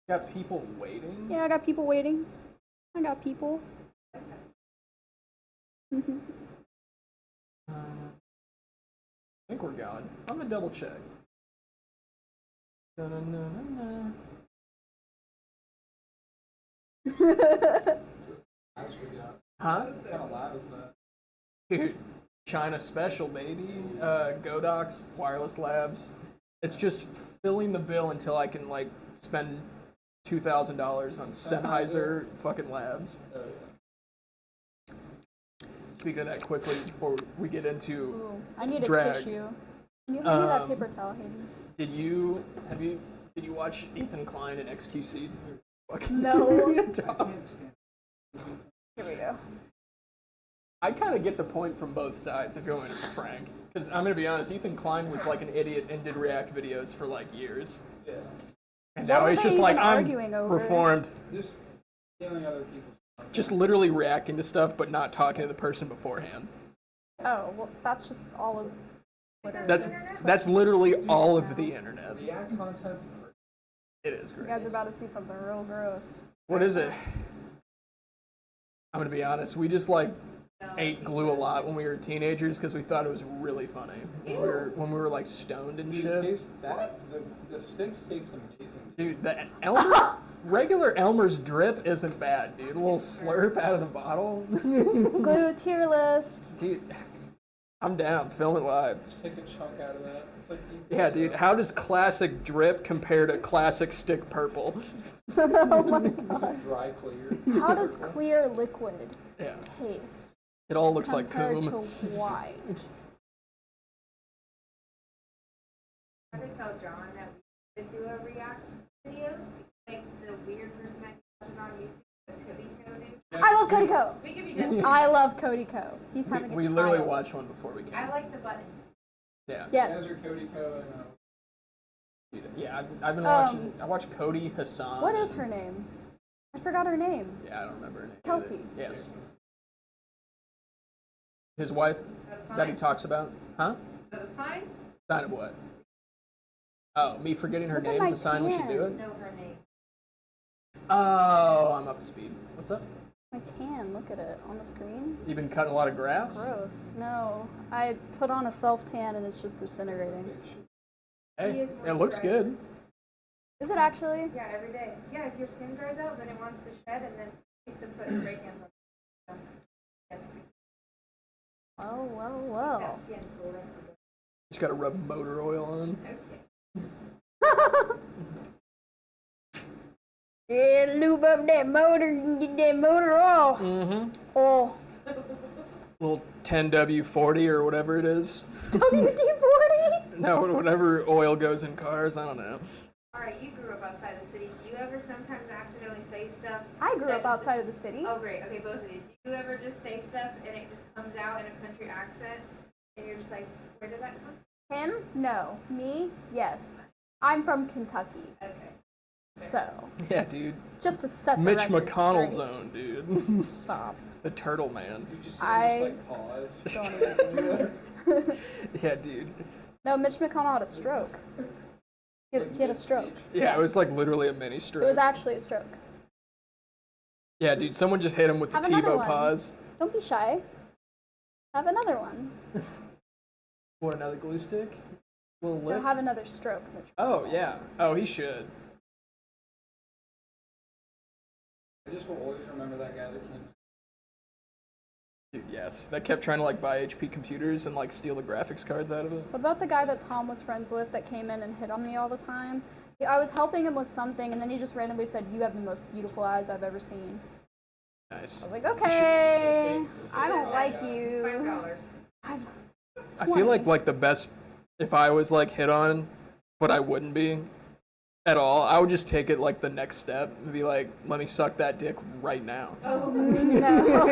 Got people waiting? Yeah, I got people waiting. I got people. I think we're going. I'm gonna double check. Da-na-na-na-na. Huh? What kind of lab is that? Dude, China special, baby. Godox, wireless labs. It's just filling the bill until I can, like, spend $2,000 on Sennheiser fucking labs. Speaking of that quickly before we get into Ooh, I need drag. a tissue. Can you hand me that paper towel, Hayden? Did you watch Ethan Klein and XQC? No. Here we go. I kind of get the point from both sides, if you want me to be frank. Because I'm going to be honest, Ethan Klein was like an idiot and did React videos for like years. Yeah. And What now were he's they just like, even I'm arguing over? reformed. Just stealing other people's stuff. Just literally reacting to stuff, but not talking to the person beforehand. Oh, well, that's just all of Twitter. That's literally all of the internet. React content's great. It is You great. guys are about to see something real gross. What is it? I'm going to be honest, we just like ate glue a lot when we were teenagers because we thought it was really funny. When we were like stoned and Dude, shit. taste that. The sticks taste amazing. Dude, the Elmer, regular Elmer's drip isn't bad, dude. A little slurp out of the bottle. Glue tier list. Dude, I'm down. Film it live. Just take a chunk out of that. It's like Yeah, dude. How does classic drip compare to classic stick purple? Oh my god. dry clear. How does clear liquid Yeah. taste It all looks like compared coom. to white? I just tell John that we could do a React video, like the weird person that watches on YouTube, the Cody Code. I love Cody Co. We could be just. I love Cody Co. He's having a We child. literally watched one before we I came. like the button. Yeah. Yes. Guys are Cody Co. And Yeah, I've been watching. I watched Cody Hassan. What is her name? I forgot her name. Yeah, I don't remember her name. Kelsey. Yes. His wife that he talks about. Huh? Is that a sign? Sign of what? Oh, me forgetting her Look at name's my a sign we should do tan. it? No, her name. Oh, I'm up to speed. What's up? My tan, look at it on the screen. You've been cutting a lot of grass? Gross. No, I put on a self tan and it's just disintegrating. Hey, it looks good. Is it actually? Yeah, every day. Yeah, if your skin dries out, then it wants to shed, and then I used to put spray cans on. Yes, Well, well, that well. skin full links. Just gotta rub motor oil on. Okay. Yeah, lube up that motor and get that motor off. Mm-hmm. Oh. Little 10W40 or whatever it is. WD-40? No, whatever oil goes in cars, I don't know. Alright, you grew up outside the city. Do you ever sometimes accidentally say stuff? I grew that up just- outside of the city. Oh, great. Okay, both of you. Do you ever just say stuff and it just comes out in a country accent, and you're just like, where did that come from? Him? No. Me? Yes. I'm from Kentucky. Okay. So, Yeah, dude. just to set the Mitch record McConnell straight. zone, dude. Stop. The turtle man. you just I- like pause. Don't even. Yeah, dude. No, Mitch McConnell had a stroke. He had a stroke. Yeah, it was like literally a mini It stroke. was actually a stroke. Yeah, dude, someone just hit him with the Have another Tebow one. pause. Don't be shy. Have another one. What, another glue stick? Little He'll lip? have another stroke, Mitch. Oh, yeah. Oh, he should. I just will always remember that guy that came. Dude, yes. That kept trying to like buy HP computers and like steal the graphics cards out of it. What about the guy that Tom was friends with that came in and hit on me all the time? Yeah, I was helping him with something, and then he just randomly said, "You have the most beautiful eyes I've ever seen." Nice. I was like, "Okay, I don't like you." $5. I feel like the best if I was like hit on, but I wouldn't be at all. I would just take it like the next step and be like, "Let me suck that dick right now." Oh, No. no.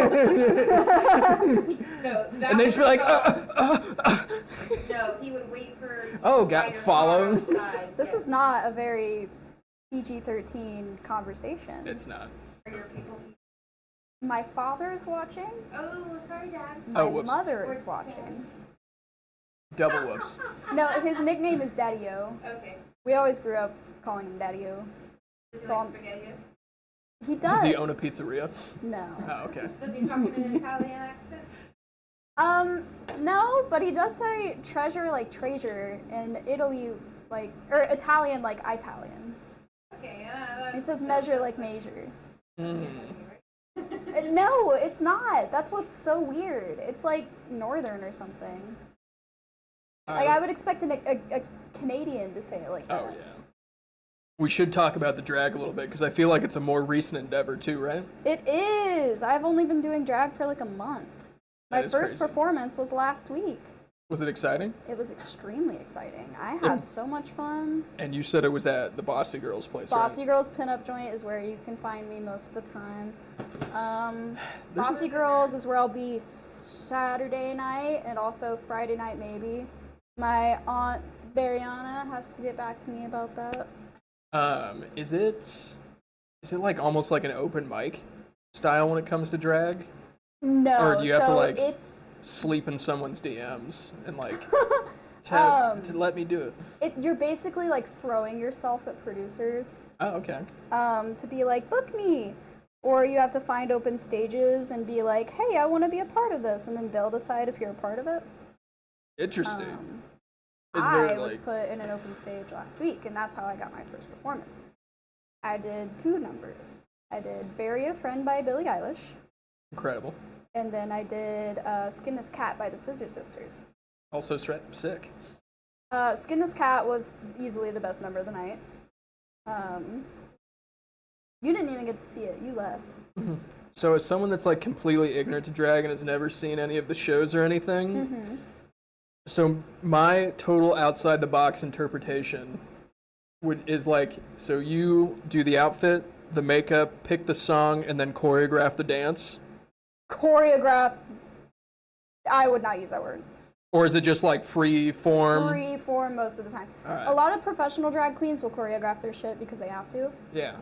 That And they just be like, No, he would wait for. Oh, by got your followed. car outside. This Yes. is not a very PG-13 conversation. It's not. For your people. My father is watching. Oh, sorry, Dad. My Oh, whoops. mother is watching. Double whoops. No, his nickname is Daddy-O. Okay. We always grew up calling him Daddy-O. Is So it I'm- like SpaghettiOs? He does. Does he own a pizzeria? No. Oh, okay. Does he talk in an Italian accent? No, but he does say treasure like treasure, and Italy like, or Italian like Italian. Okay, He says measure like measure. Mm. No, it's not. That's what's so weird. It's like northern or something. Like I would expect a Canadian to say it like that. Oh, yeah. We should talk about the drag a little bit, because I feel like it's a more recent endeavor, too, right? It is. I've only been doing drag for like a month. My That is first crazy. performance was last week. Was it exciting? It was extremely exciting. I had so much fun. And you said it was at the Bossy Girls place, Bossy right? Girls Pinup Joint is where you can find me most of the time. There's Bossy Girls is where I'll be Saturday night and also Friday night maybe. My aunt Bariana has to get back to me about that. Is it like almost like an open mic style when it comes to drag? No, Or do you have to, so like, it's Sleep in someone's DMs and like to let me do it. you're basically like throwing yourself at producers. Oh, okay. To be like, book me. Or you have to find open stages and be like, hey, I want to be a part of this. And then they'll decide if you're a part of it. Interesting. Is I there was like put in an open stage last week, and that's how I got my first performance. I did 2 numbers. I did Bury a Friend by Billie Eilish, incredible? and then I did Skin This Cat by the Scissor Sisters. Also sick. Skin This Cat was easily the best number of the night. You didn't even get to see it. You left. So as someone that's like completely ignorant to drag and has never seen any of the shows or anything, so my total outside the box interpretation is like, so you do the outfit, the makeup, pick the song, and then choreograph the dance? Choreograph. I would not use that word. Or is it just like free form? Free form most of the time. Alright. A lot of professional drag queens will choreograph their shit because they have to. Yeah.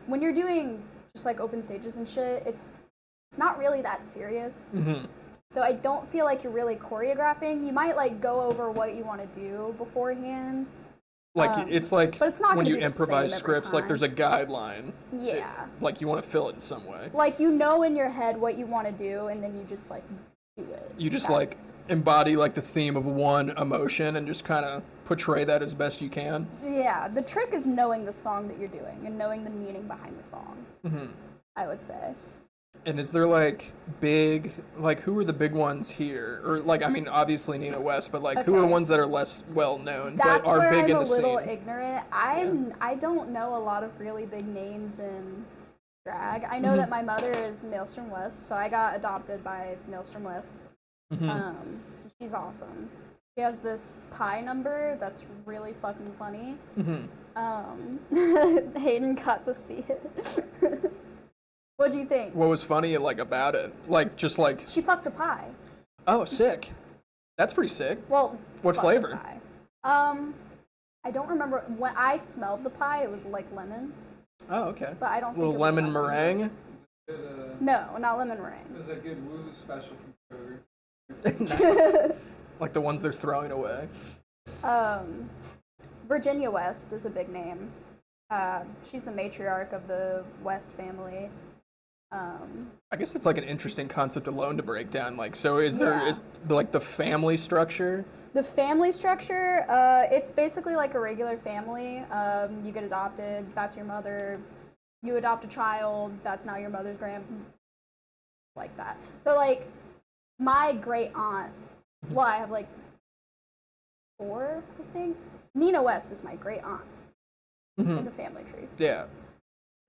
When you're doing just like open stages and shit, it's not really that serious. So I don't feel like you're really choreographing. You might like go over what you want to do beforehand. Like it's like but it's not when gonna you be the improvise same every scripts, like time. there's a guideline. Yeah. Like you want to fill it in some way. Like you know in your head what you want to do, and then you just like do it. You just That's- like embody like the theme of one emotion and just kind of portray that as best you can. Yeah, the trick is knowing the song that you're doing and knowing the meaning behind the song. I would say. And is there like big, like who are the big ones here? Or like, I mean, obviously Nina West, but like who are Okay. ones that are less well known That's but are where big I'm in a the little scene? ignorant. I don't know a lot of really big names in drag. I know that my mother is Maelstrom West, so I got adopted by Maelstrom West. She's awesome. She has this pie number that's really fucking funny. Hayden got to see it. What do you think? What was funny like about it? Like just like, She fucked a pie. oh, sick. That's pretty sick. Well, What fucked a flavor? pie. I don't remember. When I smelled the pie, it was like lemon, Oh, okay. but I don't think Little it was lemon lemon. meringue. No, not lemon meringue. There's a good woo special from Kroger. Nice. Like the ones they're throwing away. Virginia West is a big name. She's the matriarch of the West family. I guess it's like an interesting concept alone to break down. Like, so is there Yeah. is like the family structure? The family structure, it's basically like a regular family. You get adopted, that's your mother. You adopt a child, that's now your mother's like that. So like my great aunt, well, I have like 4, I think. Nina West is my great aunt in the family tree. Yeah.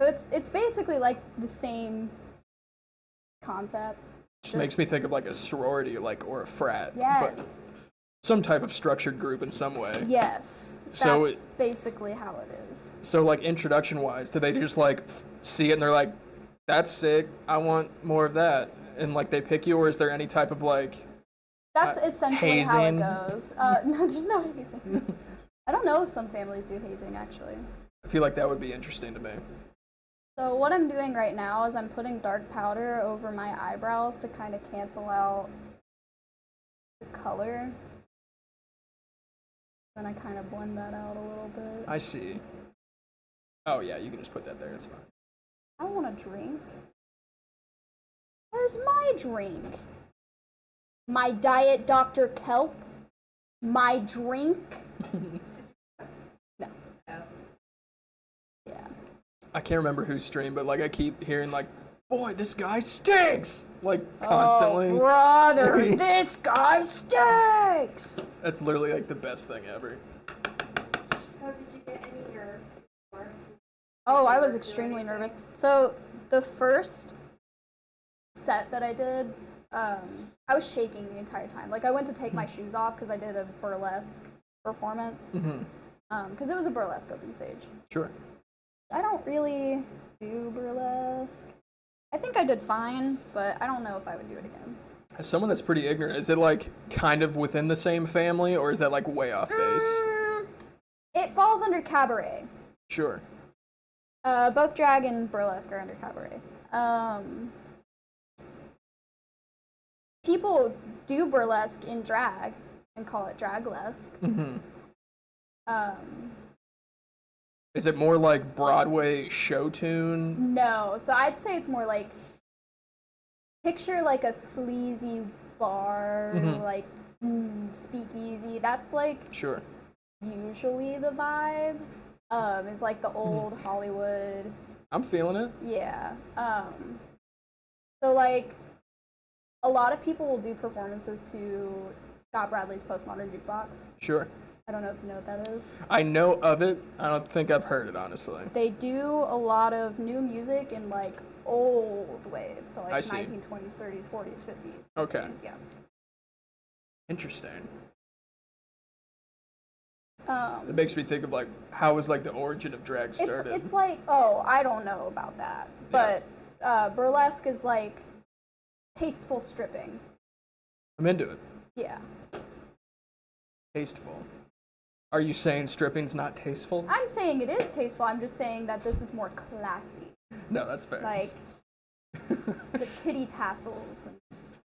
So it's basically like the same concept. Just makes me think of like a sorority, like or a frat. Yes. But some type of structured group in some way. Yes. So That's basically how it is. So like introduction wise, do they just like see it and they're like, that's sick, I want more of that, and like they pick you, or is there any type of like That's essentially how it hazing? goes. No, there's no hazing. I don't know if some families do hazing actually. I feel like that would be interesting to me. So what I'm doing right now is I'm putting dark powder over my eyebrows to kind of cancel out the color. Then I kind of blend that out a little bit. I see. Oh yeah, you can just put that there. It's fine. I don't want a drink. Where's my drink? My Diet Dr. Kelp? My drink? No. Yeah. I can't remember whose stream, but like I keep hearing like, boy, this guy stinks! Like constantly. Oh, brother, this guy stinks! That's literally like the best thing ever. So did you get any nerves before? Oh, I was extremely nervous. So the first set that I did, I was shaking the entire time. Like I went to take my shoes off because I did a burlesque performance. Because it was a burlesque open stage. Sure. I don't really do burlesque. I think I did fine, but I don't know if I would do it again. As someone that's pretty ignorant, is it like kind of within the same family, or is that like way off base? It falls under cabaret. Sure. Both drag and burlesque are under cabaret. People do burlesque in drag and call it draglesque. Is it more like Broadway show tune? No, so I'd say it's more like, picture like a sleazy bar, like speakeasy. That's like Sure. usually the vibe. Is like the old Hollywood. I'm feeling it. Yeah. So like, a lot of people will do performances to Scott Bradley's Postmodern Jukebox. Sure. I don't know if you know what that is. I know of it. I don't think I've heard it, honestly. They do a lot of new music in like old ways. So I like see. 1920s, 30s, 40s, 50s. Okay. 60s, yeah. Interesting. Um, It makes me think of like, how was like the origin of drag started? it's like, oh, I don't know about that. But burlesque is like tasteful stripping. I'm into it. Yeah. Tasteful. Are you saying stripping's not tasteful? I'm saying it is tasteful. I'm just saying that this is more classy. No, that's fair. Like the titty tassels and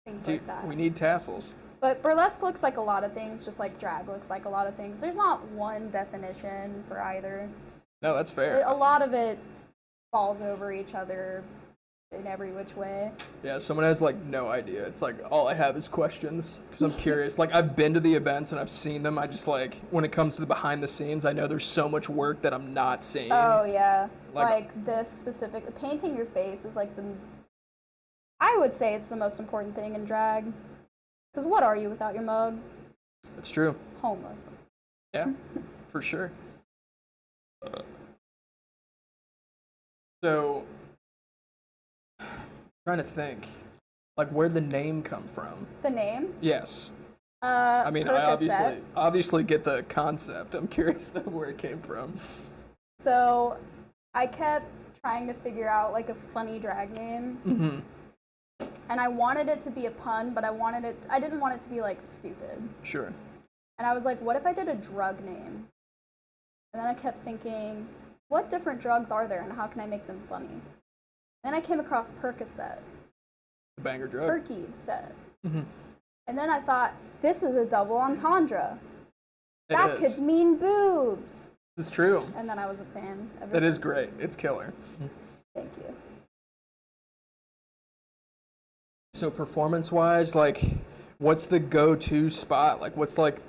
things Dude, like that. we need tassels. But burlesque looks like a lot of things, just like drag looks like a lot of things. There's not one definition for either. No, that's fair. A lot of it falls over each other in every which way. Yeah, someone has like no idea. It's like all I have is questions because I'm curious. Like I've been to the events and I've seen them. I just like when it comes to the behind the scenes, I know there's so much work that I'm not seeing. Oh yeah, Like- like this specific painting your face is like the. I would say it's the most important thing in drag. Because what are you without your mug? It's true. Homeless. Yeah, for sure. So, trying to think, like where'd the name come from? The name? Yes. I mean, I Percocet. obviously get the concept. I'm curious though where it came from. So, I kept trying to figure out like a funny drag name. And I wanted it to be a pun, but I didn't want it to be like stupid. Sure. And I was like, what if I did a drug name? And then I kept thinking, what different drugs are there and how can I make them funny? Then I came across Percocet. The banger drug. Perky Set. And then I thought, this is a double entendre. It That is. could mean boobs. This is true. And then I was a fan. Ever That is since. great. It's killer. Thank you. So performance-wise, like, what's the go-to spot? Like, what's like,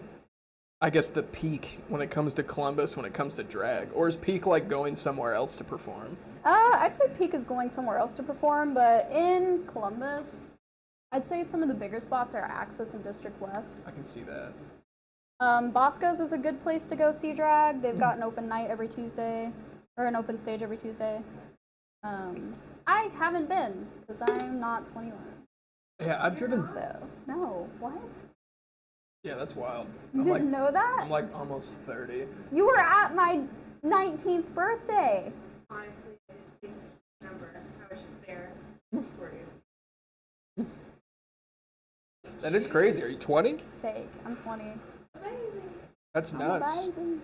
I guess the peak when it comes to Columbus, when it comes to drag, or is peak like going somewhere else to perform? I'd say Peak is going somewhere else to perform, but in Columbus, I'd say some of the bigger spots are Axis and District West. I can see that. Bosco's is a good place to go see drag. They've got an open night every Tuesday, or an open stage every Tuesday. I haven't been, because I'm not 21. Yeah, I've driven. So, no, what? Yeah, that's wild. You I'm didn't like, know that? I'm like almost 30. You were at my 19th birthday. Honestly, I didn't remember. I was just there to support you. That is crazy. Are you 20? Fake. I'm 20. That's I'm nuts. a baby.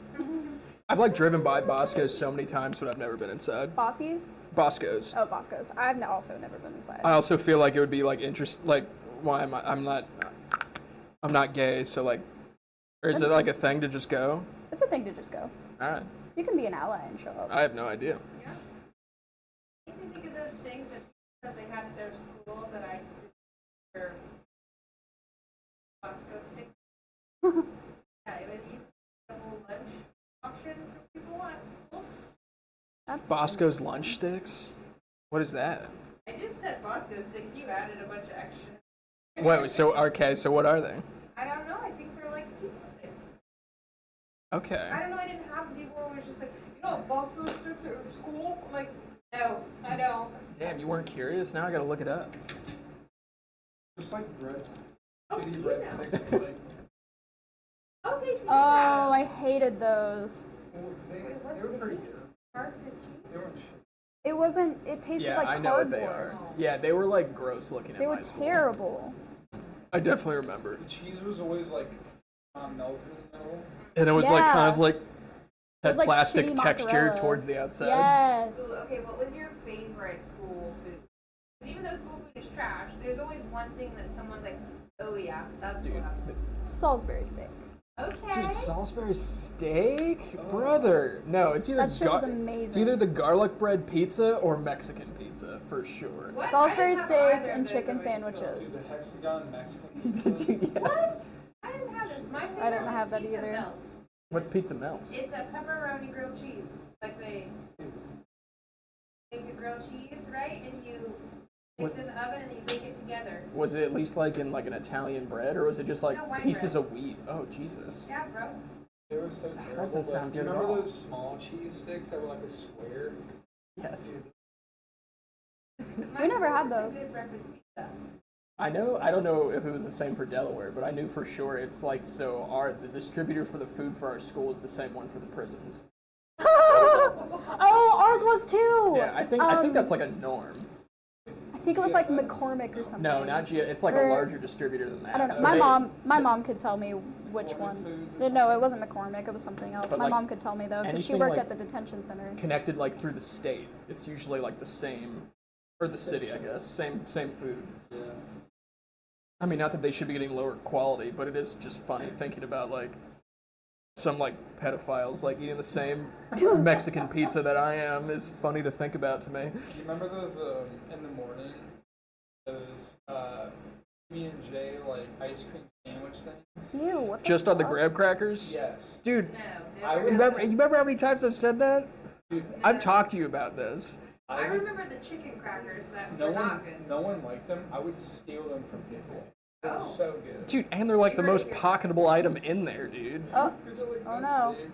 I've like driven by Bosco's so many times, but I've never been inside. Bossies? Bosco's. Oh, Bosco's. I've also never been inside. I also feel like it would be like like why am I? I'm not gay, so like, or is it like a thing to just go? It's a thing to just go. All right. You can be an ally and show up. I have no idea. Yeah. Makes me think of those things that they had at their school that I their Bosco stick. Yeah, it was used to be a whole lunch option for people at schools. That's Bosco's interesting. lunch sticks? What is that? I just said Bosco sticks. You added a bunch of extra. Wait, so what are they? I don't know. I think they're like pizza sticks. Okay. I don't know. I didn't have them before. It was just like, you know, Bosco sticks at school. I'm like, no, I don't. Damn, you weren't curious? Now I gotta look it up. Just like breads. Oh, so Shitty you breadsticks. know. Like, Okay, so you Oh, have I hated those. well, Wait, what's they were the pretty name? good. Tarts and cheese. They weren't shit. It wasn't. It tasted Yeah, like I know what they are. cardboard. Yeah, they were like gross looking at They my were school. terrible. I definitely remember. The cheese was always like melted in the middle. And it was like kind of Yeah. like was had like plastic shitty texture mozzarella. towards the outside. Yes. Ooh, okay, what was your favorite school food? 'Cause even though school food is trash, there's always one thing that someone's like, oh yeah, that's Dude, slaps. Salisbury steak. Okay. Dude, Salisbury steak? Brother. No, it's either That shit was amazing. it's either the garlic bread pizza or Mexican pizza, for sure. What? Salisbury I didn't have steak either of and those chicken at my school. Dude, sandwiches. the hexagon Mexican pizza. Dude, yes. What? I didn't have this. My favorite didn't was have that pizza either. melts. What's pizza melts? It's a pepperoni grilled cheese. Like they make the grilled cheese, right? And you make it in the oven and you bake it together. Was it at least like in like an Italian bread, or was it just like No, white pieces bread. of wheat? Oh Jesus. Yeah, bro. They were so terrible. doesn't sound You good at remember all. those small cheese sticks that were like a square? Yes. My We never school had had some those. good breakfast pizza. I don't know if it was the same for Delaware, but I knew for sure it's like the distributor for the food for our school is the same one for the prisons. Oh, ours was too. Yeah, I think that's like a norm. I think it was like McCormick or something. No, not G. It's like a Or- larger distributor than that. I don't know. They- My mom could tell me which one. No, it wasn't McCormick. It was something else. But, My like, mom could tell me though, because she anything, worked like- at the detention center. connected like through the state. It's usually like the same, or the city, I guess. Same food. Yeah. I mean, not that they should be getting lower quality, but it is just funny thinking about like some like pedophiles like eating the same Mexican pizza that I am. Is funny to think about to me. Do you remember those in the morning? Those B&J like ice cream sandwich things? Ew, what the Just on the fuck? graham crackers, Yes. dude. No, I never. You remember how many times I've said that? Dude, I've talked to you about this. I would- remember the chicken crackers that no were one not good. no one liked them. I would steal them from people. They were Oh. so good. Dude, and they're like the You heard most it here pocketable item in there, dude. Oh, 'Cause they're, like, Oh, this no. big.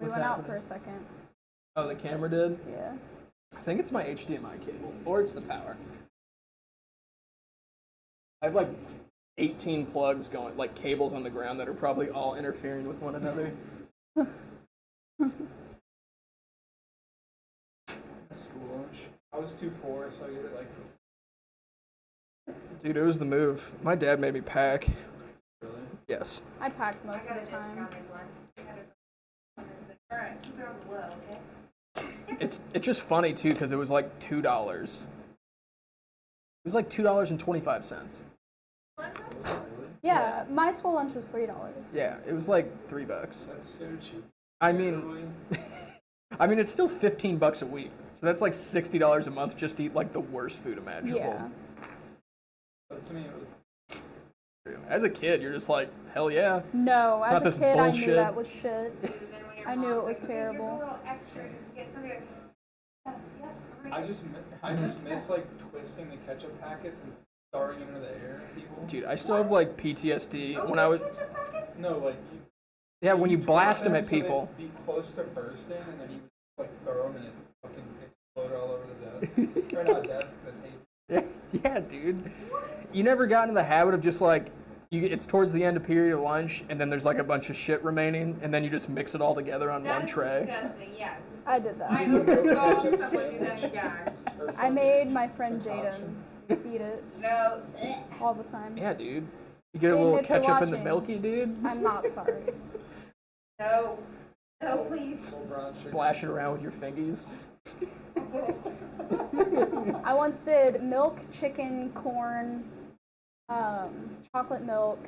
we What's went out happening? for a second. Oh, the camera did? Yeah. I think it's my HDMI cable, or it's the power. I have like 18 plugs going, like cables on the ground that are probably all interfering with one another. School lunch. I was too poor, so I get it like for Dude, it was the move. My dad made me pack. really. Yes. I packed I most got of a the time. discounted one. I had a- it's like, all right, keep it on the low, okay? It's just funny too because it was like $2. It was like $2.25. Yeah, my school lunch was $3. Yeah, it was like $3. That's so cheap. I mean, it's still $15 a week. So that's like $60 a month just to eat like the worst food imaginable. Yeah. But to me, it was. As a kid, you're just like, hell yeah. No, It's not as a this kid, I knew bullshit. that was shit. And then when your I knew mom's it was like, okay, terrible. Here's a little extra. You can get something like, yes, yes, all I right. just miss like twisting the ketchup packets and throwing them into the air at people. Dude, I still have like PTSD Oh, when I was. ketchup packets? No, like Yeah, when you twist blast them at so they'd people. Be close to bursting, and then you would like throw them and it fucking explode all over the desk. Or not desk, the table. Yeah, dude. You never got into the habit of just like, it's towards the end of period of lunch, and then there's like a bunch of shit remaining, and then you just mix it all together on one That's tray. disgusting, yeah. I did that. I oversaw someone do that and gagged. Or I made my friend concoction. Jaden eat it No. all the time. Yeah, dude. You get a Jaden, little if you're ketchup in the watching, milky, dude. I'm not sorry. No. No, please. Full bronze Splash it around with your fingies. I once did milk, chicken, corn, chocolate milk,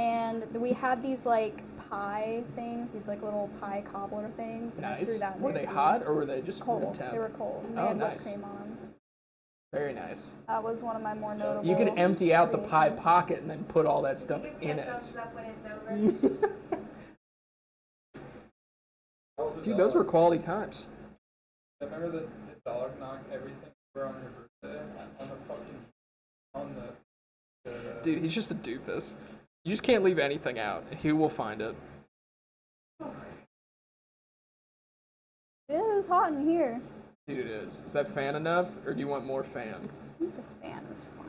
and we had these like pie things, these like little pie cobbler things, and I threw Nice. that in Were there they too. hot or were they just room Cold. temp? They were cold. And they Oh, had whipped nice. cream on them. Very nice. That was one of my more notable. You can empty out the pie creations. pocket and then put all that stuff You in can it. thumbs up when it's over. Dude, those were quality times. I remember the dog knocked everything over on your birthday on the fucking on the Dude, he's just a doofus. You just can't leave anything out. He will find it. It is hot in here. Dude, it is. Is that fan enough, or do you want more fan? I think the fan is fine.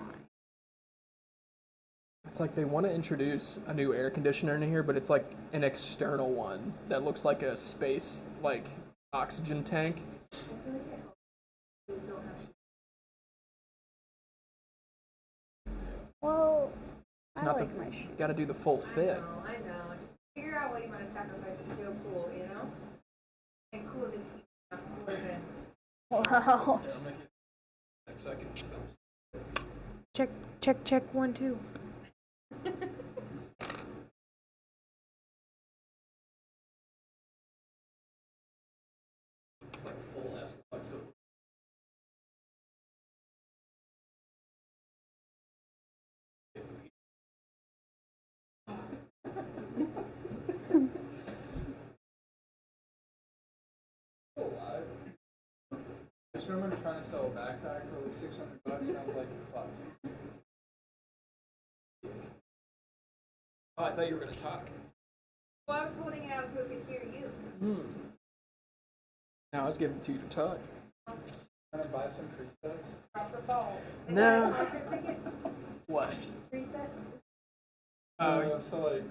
It's like they want to introduce a new air conditioner in here, but it's like an external one that looks like a space, like, oxygen tank. Well, It's I not like the. my shoes. You gotta do the full fit. I know. Just figure out what you want to sacrifice to feel cool, you know? And cool isn't cheap, not cool isn't. Well, I'll make it next second. Check 1 2. It's like full S like so. I just remember trying to sell a backpack for like $600, and I was like, fuck. Oh, I thought you were gonna talk. Well, I was holding it out so it could hear you. Now I was giving it to you to talk. Trying to buy some presets. Drop the ball. Is No. that a concert ticket? What? Preset? So like,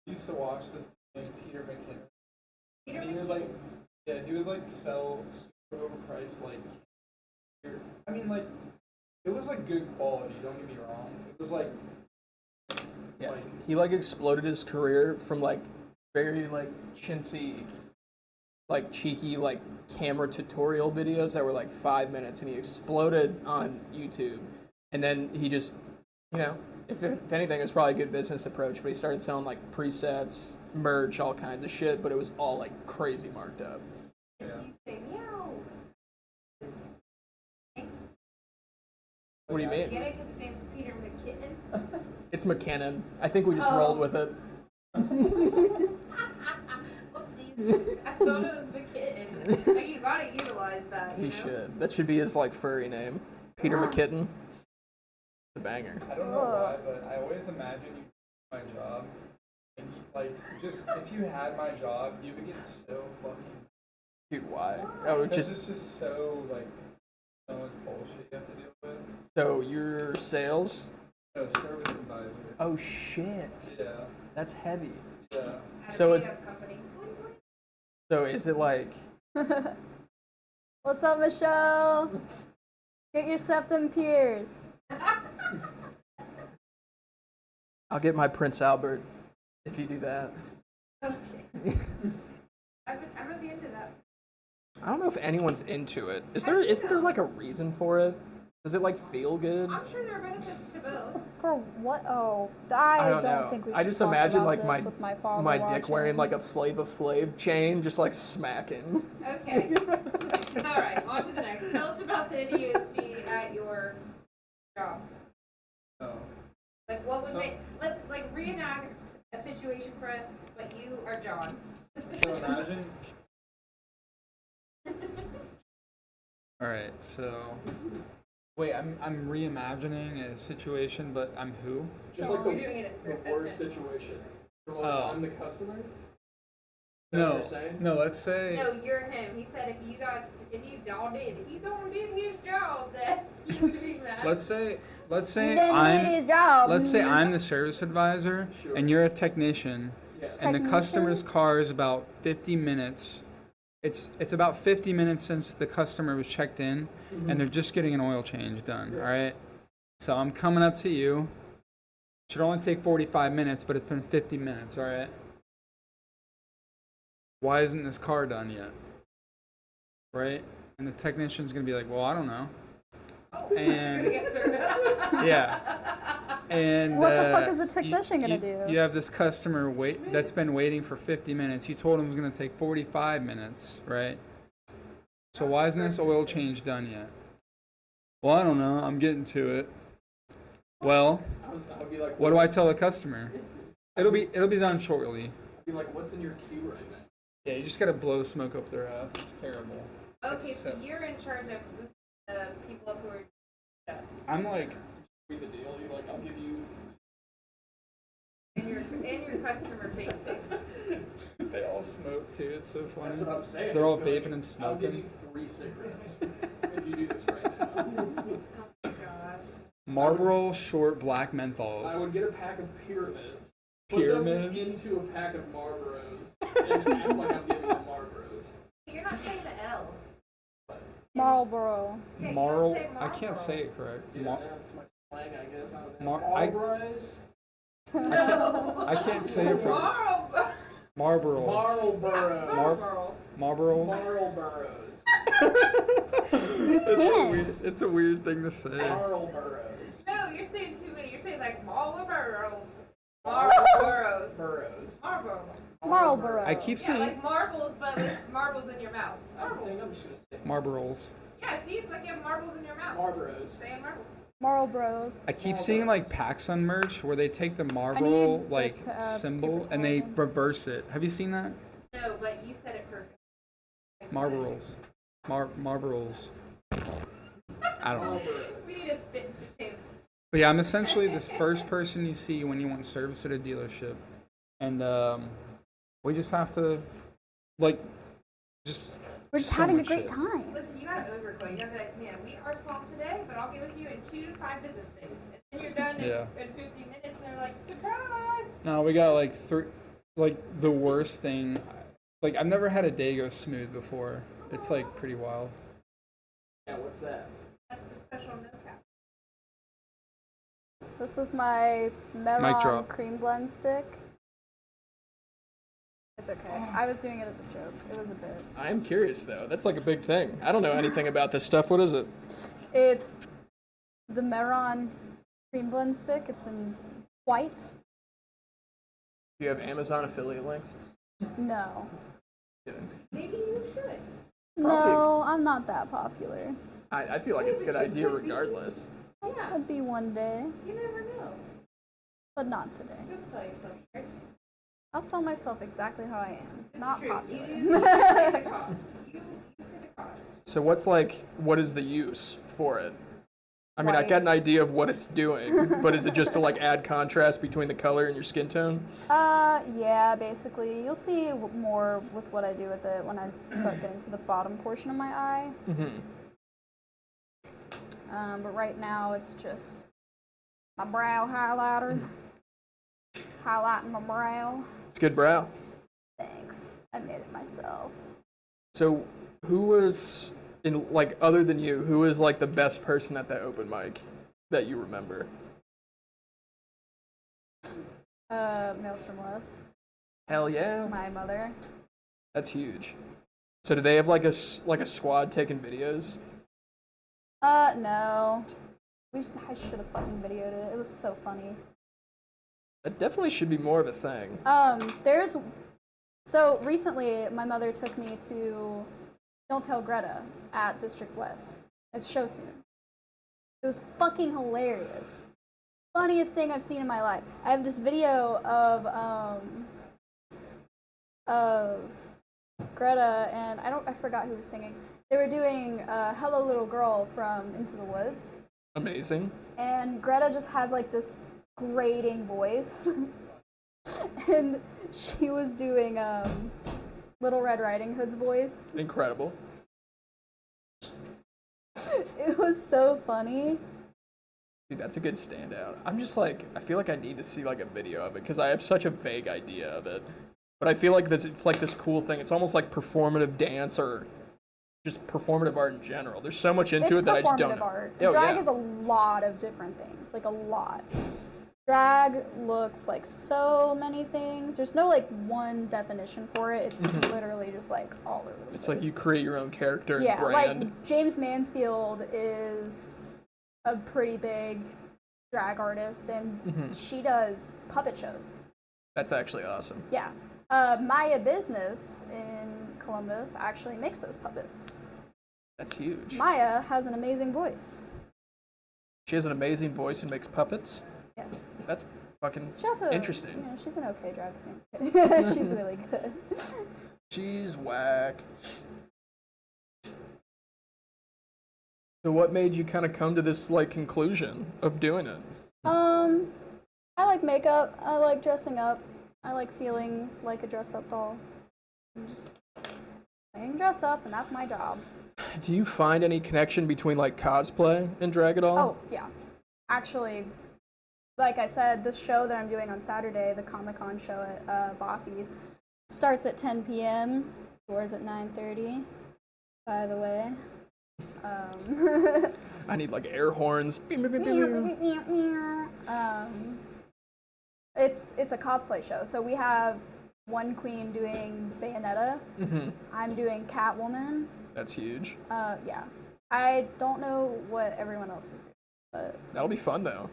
I used to watch this named Peter McKinnon. Peter And he would like, yeah, he would like sell super overpriced like. I mean, like, it was like good quality. Don't get me wrong. It was like. Yeah. Like, He like exploded his career from like very like chintzy, like cheeky like camera tutorial videos that were like 5 minutes, and he exploded on YouTube. And then he just, you know, if anything, it was probably a good business approach. But he started selling like presets, merch, all kinds of shit. But it was all like crazy marked up. yeah. You say meow. What do you Get mean? it? Because his name's Peter McKinnon. It's McKinnon. I think we just rolled with it. Whoopsies. I thought it was McKinnon. Like, you gotta utilize that, you He know? should. That should be his like furry name, Peter McKitten. The banger. I don't know why, but I always imagine you my job, and you, like, just if you had my job, you would get so fucking. Dude, why? Oh, Because just it's just so like so much bullshit you have to deal with. so you're sales. No, service advisor. Oh shit, Yeah, that's heavy. yeah. At a So it's- makeup company. So is it like? What's up, Michelle? Get your septum pierced. I'll get my Prince Albert if you do that. Okay. I'm gonna be into that. I don't know if anyone's into it. Isn't there like a reason for it? Does it like feel good? I'm sure there are benefits to both. For what? Oh, I don't don't know. think we should I just talk imagine about like this with my father my dick watching. wearing like a Flava Flav chain, just like smacking. Okay. All right, on to the next. Tell us about the idiocy at your job. No. Like, what would So- make? Let's like reenact a situation for us, but you are John. So imagine. All right, so. Wait, I'm reimagining a situation, but I'm who? Just like You're doing it for business. situation. like, Oh. I'm the customer. No, no. Let's say. No, you're him. He said if you don't did his job, then you would be mad. Let's say He didn't do his job. Let's say I'm the service advisor, Sure. and you're a technician, Yes. and the Technician? customer's car is about 50 minutes. It's about 50 minutes since the customer was checked in, and they're just getting an oil change done. All right. So I'm coming up to you. Should only take 45 minutes, but it's been 50 minutes. All right. Why isn't this car done yet? Right. And the technician's gonna be like, well, I don't know. Oh, And- good answer. Yeah. And What the fuck is the technician gonna you, do? You have this customer that's been waiting for 50 minutes. You told him it was gonna take 45 minutes, right? So why isn't this oil change done yet? Well, I don't know. I'm getting to it. Well, I would be like, what do I tell the customer? It'll be done shortly. I'd be like, what's in your queue right now? Yeah, you just gotta blow smoke up their ass. It's terrible. Okay, It's so you're in charge of the people who are stuff. I'm like, Be the deal. You like, I'll give you. And you're customer facing. they all smoke too. It's so funny. That's what I'm saying. They're all Just be like, vaping and I'll give smoking. you 3 cigarettes if you do this right now. Oh my gosh. Marlboro short black I menthols. would get a pack of pyramids. Pyramids? Put them into a pack of Marlboros and act like I'm giving them Marlboros. You're not saying the L. Marlboro. Yeah, you Marl. don't say I can't say it Marlboros. correct. Yeah, that's my slang, I guess. I don't know. Mar- Marlboros? I can't say it correct. Marlboro. Marlboros. Marlboros. Marlboros. You can't. It's a weird thing to say. Marlboros. No, you're saying too many. You're saying like Marlboros. Marlboros. Burrows. Marlboros. Marlboro. I keep Yeah, saying like marbles, but with marbles in your mouth. I think I'm Marbles. just gonna say Marlboros. Yeah, see, it's like you have marbles in your mouth. Marlboros. Saying marbles. Marlboros. I keep seeing like PacSun merch where they take the Marlboro need like it to, symbol paper and they towel. reverse it. Have you seen that? No, but you said it perfect. Marlboros. Marlboros. I don't know. Marlboros. We need a spit table. But yeah, I'm essentially this first person you see when you want service at a dealership, and we just have to, like, just. We're just so having a much great shit. time. Listen, you gotta overcoat. You gotta be like, man, we are swamped today, but I'll get with you in 2 to 5 business days. And then you're done Yeah. in 50 minutes, and they're like, surprise! No, we got like like the worst thing. Like I've never had a day go smooth before. It's like pretty wild. Yeah, what's that? That's the special no cap. This is my Meron drop. cream blend stick. It's okay. I was doing it as a joke. It was a bit. I am curious though. That's like a big thing. I don't know anything about this stuff. What is it? It's the Meron cream blend stick. It's in white. Do you have Amazon affiliate links? No. Kidding. Maybe you should. No, I'm not that popular. I feel like it's a good idea regardless. Yeah, Could be one day, you never know. but not today. Don't sell yourself short. I'll sell myself exactly how I am. It's Not true. popular. You say the cost. You say the cost. So what is the use for it? I mean, I White. get an idea of what it's doing, but is it just to like add contrast between the color and your skin tone? Yeah, basically. You'll see more with what I do with it when I start getting to the bottom portion of my eye. Mm-hmm. But right now it's just my brow highlighter. Highlighting my brow. It's good brow. Thanks. I made it myself. So who was in like other than you, who was like the best person at that open mic that you remember? Maelstrom West. Hell yeah. My mother. That's huge. So do they have like a squad taking videos? No. I should have fucking videoed it. It was so funny. That definitely should be more of a thing. So recently my mother took me to Don't Tell Greta at District West. It's show tune. It was fucking hilarious. Funniest thing I've seen in my life. I have this video of Greta and I forgot who was singing. They were doing Hello Little Girl from Into the Woods. Amazing. And Greta just has like this grating voice. And she was doing Little Red Riding Hood's voice. Incredible. It was so funny. Dude, that's a good standout. I'm just like, I feel like I need to see like a video of it because I have such a vague idea of it. But I feel like it's like this cool thing. It's almost like performative dance or just performative art in general. There's so much into It's it that I just don't performative know. art. Oh, Drag yeah. is a lot of different things, like a lot. Drag looks like so many things. There's no like one definition for it. It's literally just like all over the place. It's like you create your own character and yeah, brand. like James Mansfield is a pretty big drag artist, and Mhm. she does puppet shows. That's actually awesome. Yeah. Maya Business in Columbus actually makes those puppets. That's huge. Maya has an amazing voice. She has an amazing voice and makes puppets. Yes. That's fucking She also, interesting. You know, she's an okay drag queen. She's really good. She's whack. So what made you kind of come to this like conclusion of doing it? I like makeup. I like dressing up. I like feeling like a dress-up doll. I'm just playing dress up, and that's my job. Do you find any connection between like cosplay and drag at all? Oh, yeah. Actually, like I said, this show that I'm doing on Saturday, the Comic-Con show at Bossy's, starts at 10 p.m. Doors at 9:30, by the way. I need like air horns. It's a cosplay show. So we have one queen doing Bayonetta. Mm-hmm. I'm doing Catwoman. That's huge. Yeah. I don't know what everyone else is doing, but That'll be fun though.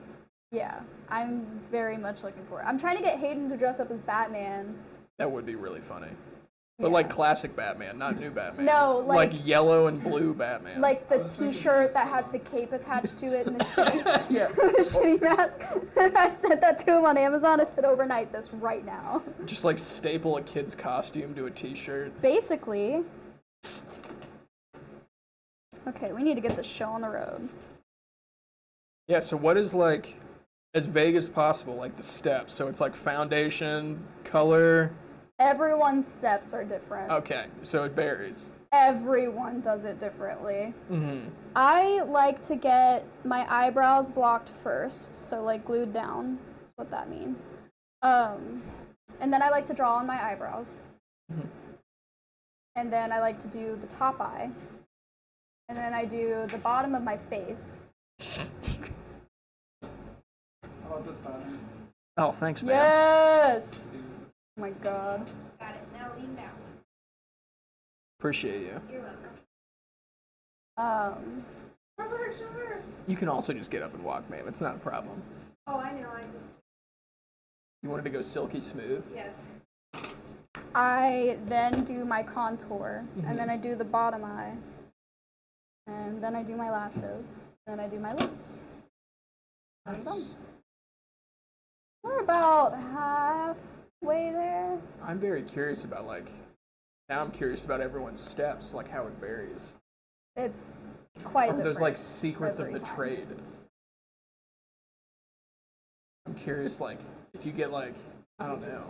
yeah, I'm very much looking forward. I'm trying to get Hayden to dress up as Batman. That would be really funny. But Yeah. like classic Batman, not new Batman. No, like yellow and blue Batman. Like the T-shirt that has the cape attached to it and the shitty, Yeah. the shitty mask. I sent that to him on Amazon. I said overnight this right now. Just like staple a kid's costume to a t-shirt. Basically. Okay, we need to get this show on the road. Yeah, so what is like as vague as possible, like the steps? So it's like foundation, color. Everyone's steps are different. Okay, so it varies. Everyone does it differently. Mm-hmm. I like to get my eyebrows blocked first, so like glued down is what that means. And then I like to draw on my eyebrows. Mhm. And then I like to do the top eye. And then I do the bottom of my face. How about this pattern? Oh, thanks, man. Yes! Oh my god. Got it. Now lean down. Appreciate you. You're welcome. Reverse, reverse. You can also just get up and walk, ma'am. It's not a problem. Oh, I know. I just You wanted to go silky smooth? yes. I then do my contour, and then I do the bottom eye. And then I do my lashes. And then I do my lips. I'm done. Nice. We're about halfway there. I'm very curious about now I'm curious about everyone's steps, like how it varies. It's quite different. There's like secrets of every the time. trade. I'm curious, like, if you get like, I don't know,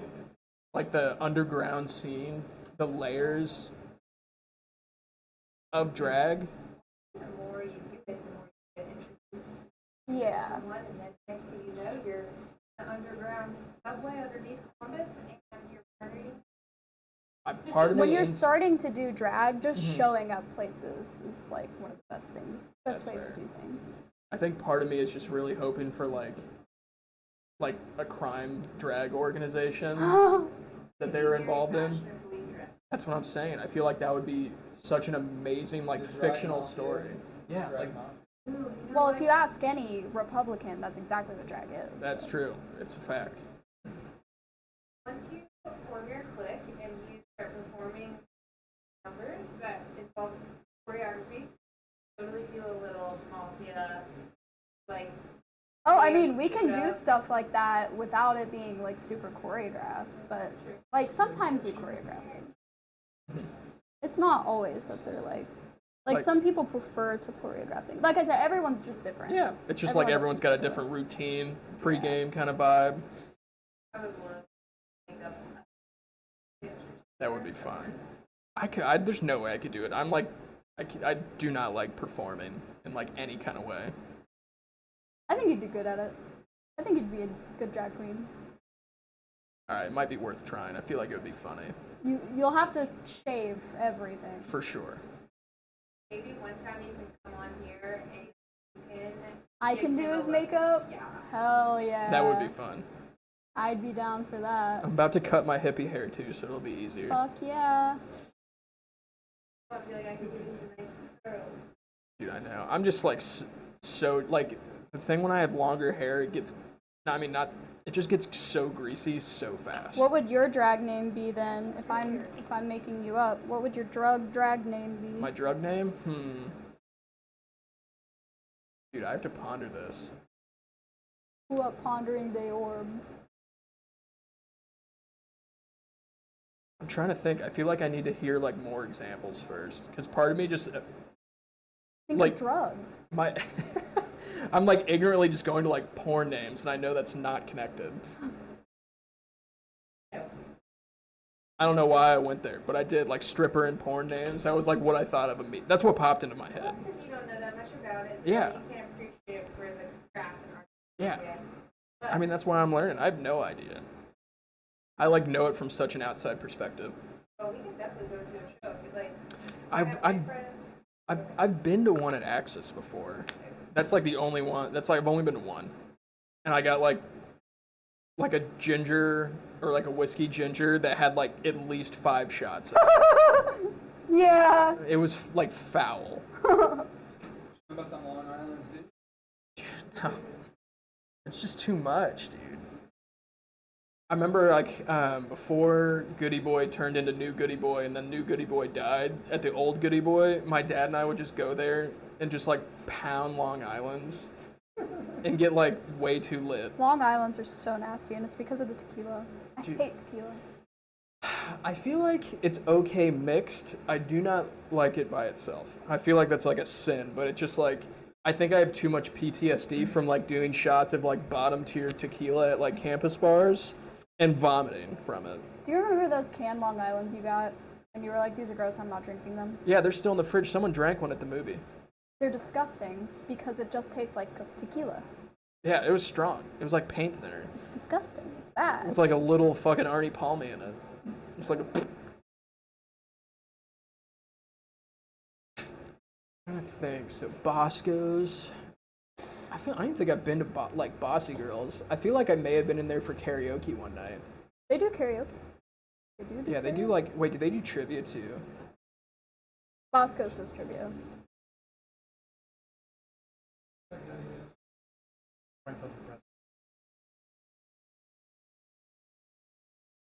like the underground scene, the layers of drag. The more you do it, the more you get introduced to Yeah. someone, and then next thing you know, you're in the underground subway underneath Columbus, and you're partying. Part of me When you're ins- starting to do drag, just Mhm. showing up places is like one of the best things, best That's ways fair. to do things. I think part of me is just really hoping for like a crime drag organization that they were involved in. Fashionably dressed. That's what I'm saying. I feel like that would be such an amazing like fictional story. Yeah, like Ooh, you know Well, what? if you ask any Republican, that's exactly what drag is. that's true. It's a fact. Once you form your clique and you start performing numbers that involve choreography, totally do a little mafia, like, Oh, I Yeah, mean, we can do soda. stuff like that without it being like super choreographed, but like sometimes we choreograph it. It's not always that they're like Like- some people prefer to choreograph things. Like I said, everyone's just different. Yeah, it's just like Everyone everyone's got a listens different routine, pre-game kind of vibe. I would love makeup. That would be fun. There's no way I could do it. I do not like performing in like any kind of way. I think you'd do good at it. I think you'd be a good drag queen. All right, it might be worth trying. I feel like it would be funny You'll have to shave everything. for sure. Maybe one time you can come on here and you can. I give can do him a his look. makeup. Yeah. Hell yeah. That would be fun. I'd be down for that. I'm about to cut my hippie hair too, so it'll be easier. Fuck yeah. I feel like I could give you some nice curls. Dude, I know. I'm just like so like The thing when I have longer hair, it gets, I mean, not, it just gets so greasy so fast. What would your drag name be then? If I'm making you up, what would your drag name be? My drug name? Dude, I have to ponder this. Who up pondering they orb? I'm trying to think. I feel like I need to hear like more examples first, because part of me just Think like of drugs. my I'm like ignorantly just going to like porn names, and I know that's not connected. I don't know why I went there, but I did, like stripper and porn names. That was like what I thought of immediately. That's what popped into my head. That's because you don't know that much about it, so Yeah. you can't appreciate it for the craft and art. Yeah. But I mean, that's why I'm learning. I have no idea. I like know it from such an outside perspective. well, we can definitely go to a show. If you'd like, I I've have my I've friends. I've been to one at Axis before. That's like the only one. That's like I've only been to one, and I got like a ginger or like a whiskey ginger that had like at least 5 shots. Yeah. It was like foul. What about the Long Island's, dude? It's just too much, dude. I remember like before Goody Boy turned into New Goody Boy, and then New Goody Boy died at the old Goody Boy. My dad and I would just go there and just like pound Long Islands and get like way too lit. Long Islands are so nasty, and it's because of the tequila. I Dude. hate tequila. I feel like it's okay mixed. I do not like it by itself. I feel like that's like a sin, but it's just like I think I have too much PTSD from like doing shots of like bottom tier tequila at like campus bars and vomiting from it. Do you remember those canned Long Islands you got? And you were like, these are gross, I'm not drinking them. Yeah, they're still in the fridge. Someone drank one at the movie. They're disgusting because it just tastes like tequila. Yeah, it was strong. It was like paint thinner It's disgusting. It's bad. with like a little fucking Arnie Palmy in it. It's like a. I'm trying to think. So Bosco's. I don't think I've been to like Bossy Girls. I feel like I may have been in there for karaoke one night. They do karaoke. They do Yeah, they do karaoke. like. Wait, do they do trivia too? Bosco's does trivia.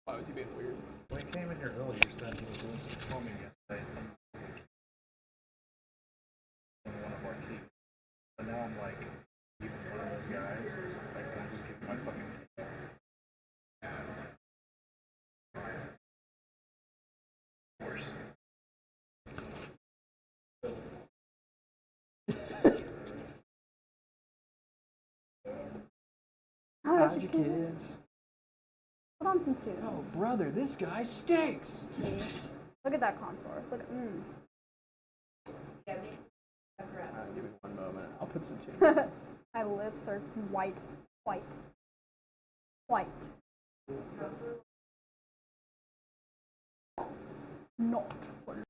Why was he being weird? When he came in here earlier, you said he was doing some filming yesterday. One of our keys. But now I'm like, even one of those guys, like, can I just give my fucking key? Of course. How'd you kids? Put on some tunes. Oh, brother, this guy stinks. See? Look at that contour. Look at Yeah, these Give me one moment. I'll put some tunes. My lips are white. White. White. Not for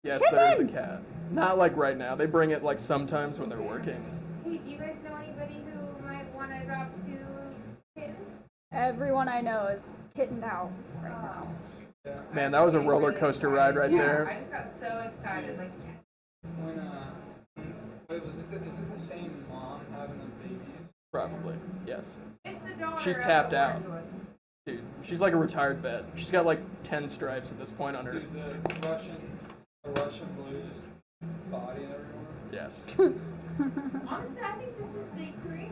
Yes, there is a cat. Not like right now. They bring it like sometimes when they're working. Hey, do you guys know anybody who might want to adopt 2 kittens? Everyone I know is kittened out right now. Man, that was a roller coaster ride right Yeah, there. I just got so excited. Like, When wait, is it the same mom having the babies? Probably. Yes. it's the daughter. She's of tapped the out. orange one. Dude, she's like a retired vet. She's got like 10 stripes at this point on her. Dude, the Russian blues body and everyone. Yes. Honestly, I think this is the Korean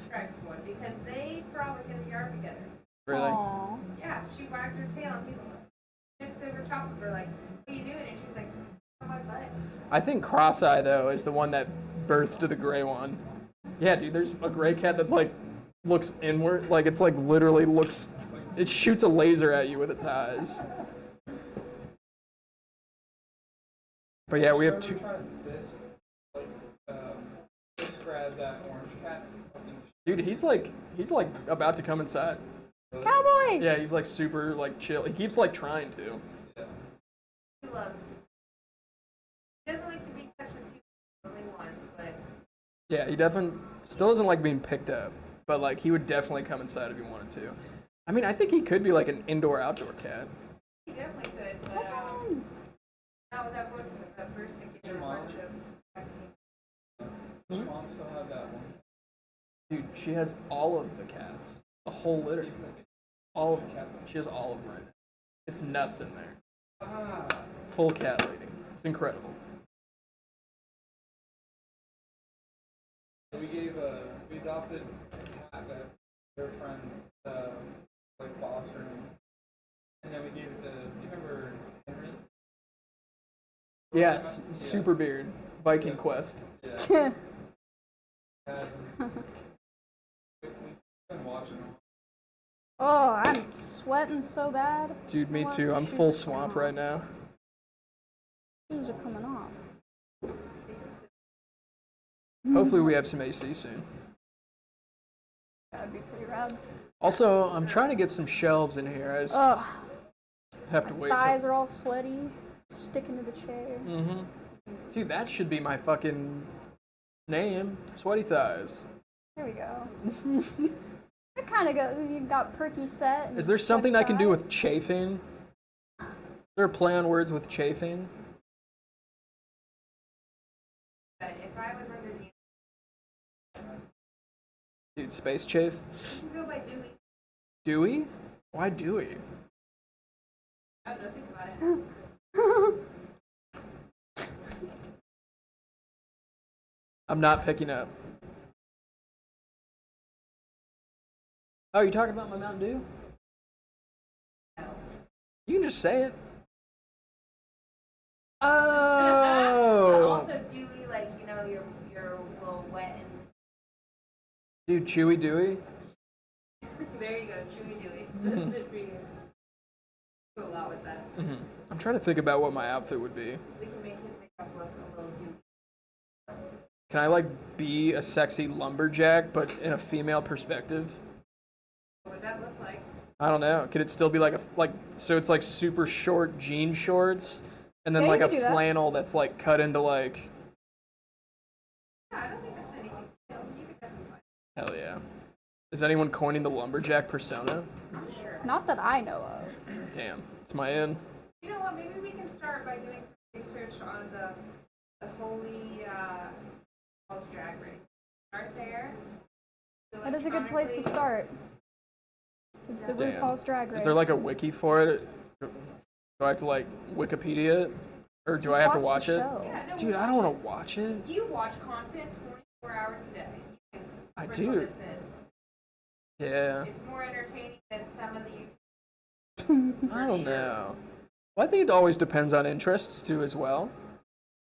striped one because they frolic in the yard together. Really? Aww. Yeah, she wags her tail and he sits over top of her like, what are you doing? And she's like, on my butt. I think Cross-Eye, though, is the one that birthed the gray one. Yeah, dude, there's a gray cat that, like, looks inward. Like, it's, like, literally looks... It shoots a laser at you with its eyes. But yeah, we have two... Fist grab that orange cat. Dude, he's like about to come inside. Cowboy! Yeah, he's, like, super, like, chill. He keeps, like, trying to. He loves. He doesn't like to be touched with 2, only 1, but Yeah, he definitely... Still doesn't like being picked up. But, like, he would definitely come inside if he wanted to. I mean, I think he could be, like, an indoor-outdoor cat. he definitely could. But not without going to the vet first and getting a bunch of vaccines. Does your mom still have that one? Dude, she has all of the cats. The whole litter. All of them. She has all of them right now. It's nuts in there. Ah. Full cat lady. It's incredible. We adopted a cat that their friend like fostered him, and then we gave it to. Do you remember Henry? Yes, Yeah. super beard. Viking Quest. Yeah. We've been watching them. Oh, I'm sweating so bad. Dude, me What? too. The I'm shoes full are swamp coming right off. now. Shoes are coming off. Hopefully we have some AC soon. That'd be pretty rad. Also, I'm trying to get some shelves in here. I just Ugh, have to wait. thighs are all sweaty, sticking to the chair. Mm-hmm. See, that should be my fucking name. Sweaty Thighs. There we go. That kind of goes. You got Perky Set. Is there something I can do with chafing? Is there a play on words with chafing? But if I was under the Dude, space chafe? you can go by Dewey. Dewey? Why Dewey? I have to think about it. I'm not picking up. Oh, you talking about my Mountain Dew? No. You can just say it. But Oh! also Dewey, like, you know, you're a little wet and Dude, Chewy Dewey? there you go, Chewy Dewey. That's it for you. Do a lot with that. Mm-hmm. I'm trying to think about what my outfit would be. We can make his makeup look a little Dewey. Can I, like, be a sexy lumberjack, but in a female perspective? What would that look like? I don't know. Could it still be so it's like super short jean shorts, and then Yeah, you like a could do that. flannel that's like cut into like, Yeah, I don't think that's anything. No, you could definitely find hell yeah. Is anyone coining the lumberjack persona? it. Sure. Not that I know of. Damn, it's my in. You know what? Maybe we can start by doing some research on the holy Paul's Drag Race. Start there. That is a good place to start. Is the Damn. RuPaul's Drag Race. Is there like a wiki for it? Do I have to like Wikipedia it? Or do Just I have to watch watch the it? show. Yeah, no, Dude, I don't want to watch it. You watch content 24 hours a day. You can I sprinkle do. this in. Yeah. It's more entertaining than some of the I don't know. Well, I think it always depends on interests too as well.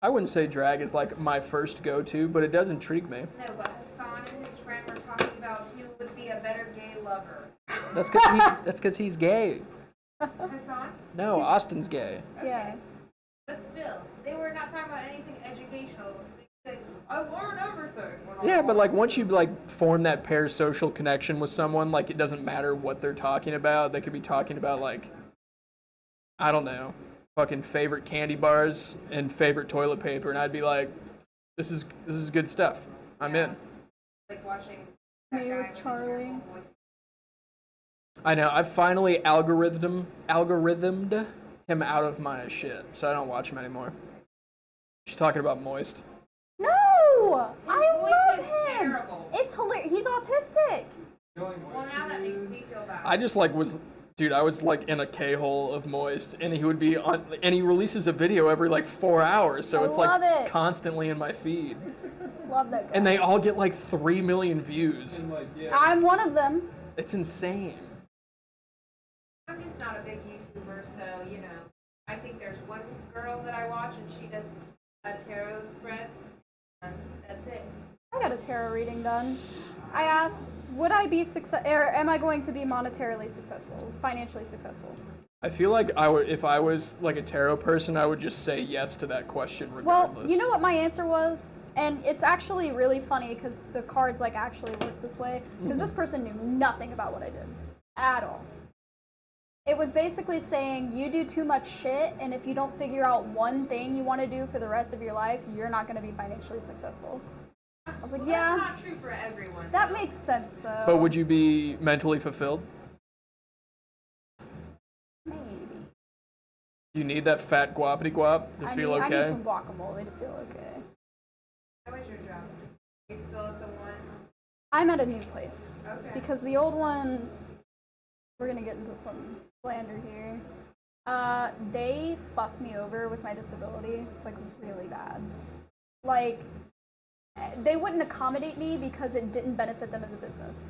I wouldn't say drag is like my first go-to, but it does intrigue me. No, but Hassan and his friend were talking about who would be a better gay lover. That's because he's gay. Hassan? No, Austin's gay. Yeah. But still, they were not talking about anything educational. So you say, I learned everything. when I Yeah, but like watched once you like form that parasocial connection with someone, like it doesn't matter what they're talking about. They could be talking about like, I don't know, fucking favorite candy bars and favorite toilet paper, and I'd be like, this is good stuff. I'm in. Like watching that Me guy with his Charlie. terrible voice. I know. I've finally algorithmed him out of my shit, so I don't watch him anymore. She's talking about Moist. No! His I voice love is him! terrible. It's hilarious. He's autistic. Well, now that makes me feel bad. I just like I was like in a K-hole of Moist, and he would be on, and he releases a video every like 4 hours, so I it's love like it. constantly in my feed, Love that guy. and they all get like 3 million views. I'm one of them. It's insane. I'm just not a big YouTuber, so, you know, I think there's one girl that I watch and she does tarot spreads, and that's it. I got a tarot reading done. I asked, would I be or am I going to be monetarily successful, financially successful? I feel like if I was like a tarot person, I would just say yes to that question regardless. Well, you know what my answer was? And it's actually really funny because the cards like actually work this way. Because this person knew nothing about what I did at all. It was basically saying you do too much shit, and if you don't figure out one thing you want to do for the rest of your life, you're not going to be financially successful. I was like, Well, yeah, that's not true for everyone. that though. makes sense though. But would you be mentally fulfilled? Maybe. You need that fat guapity guap to feel I need okay? some guacamole to feel okay. How is your job? You still at the one? I'm at a new place Okay. because the old one, we're gonna get into some slander here. They fucked me over with my disability, like really bad. Like, they wouldn't accommodate me because it didn't benefit them as a business.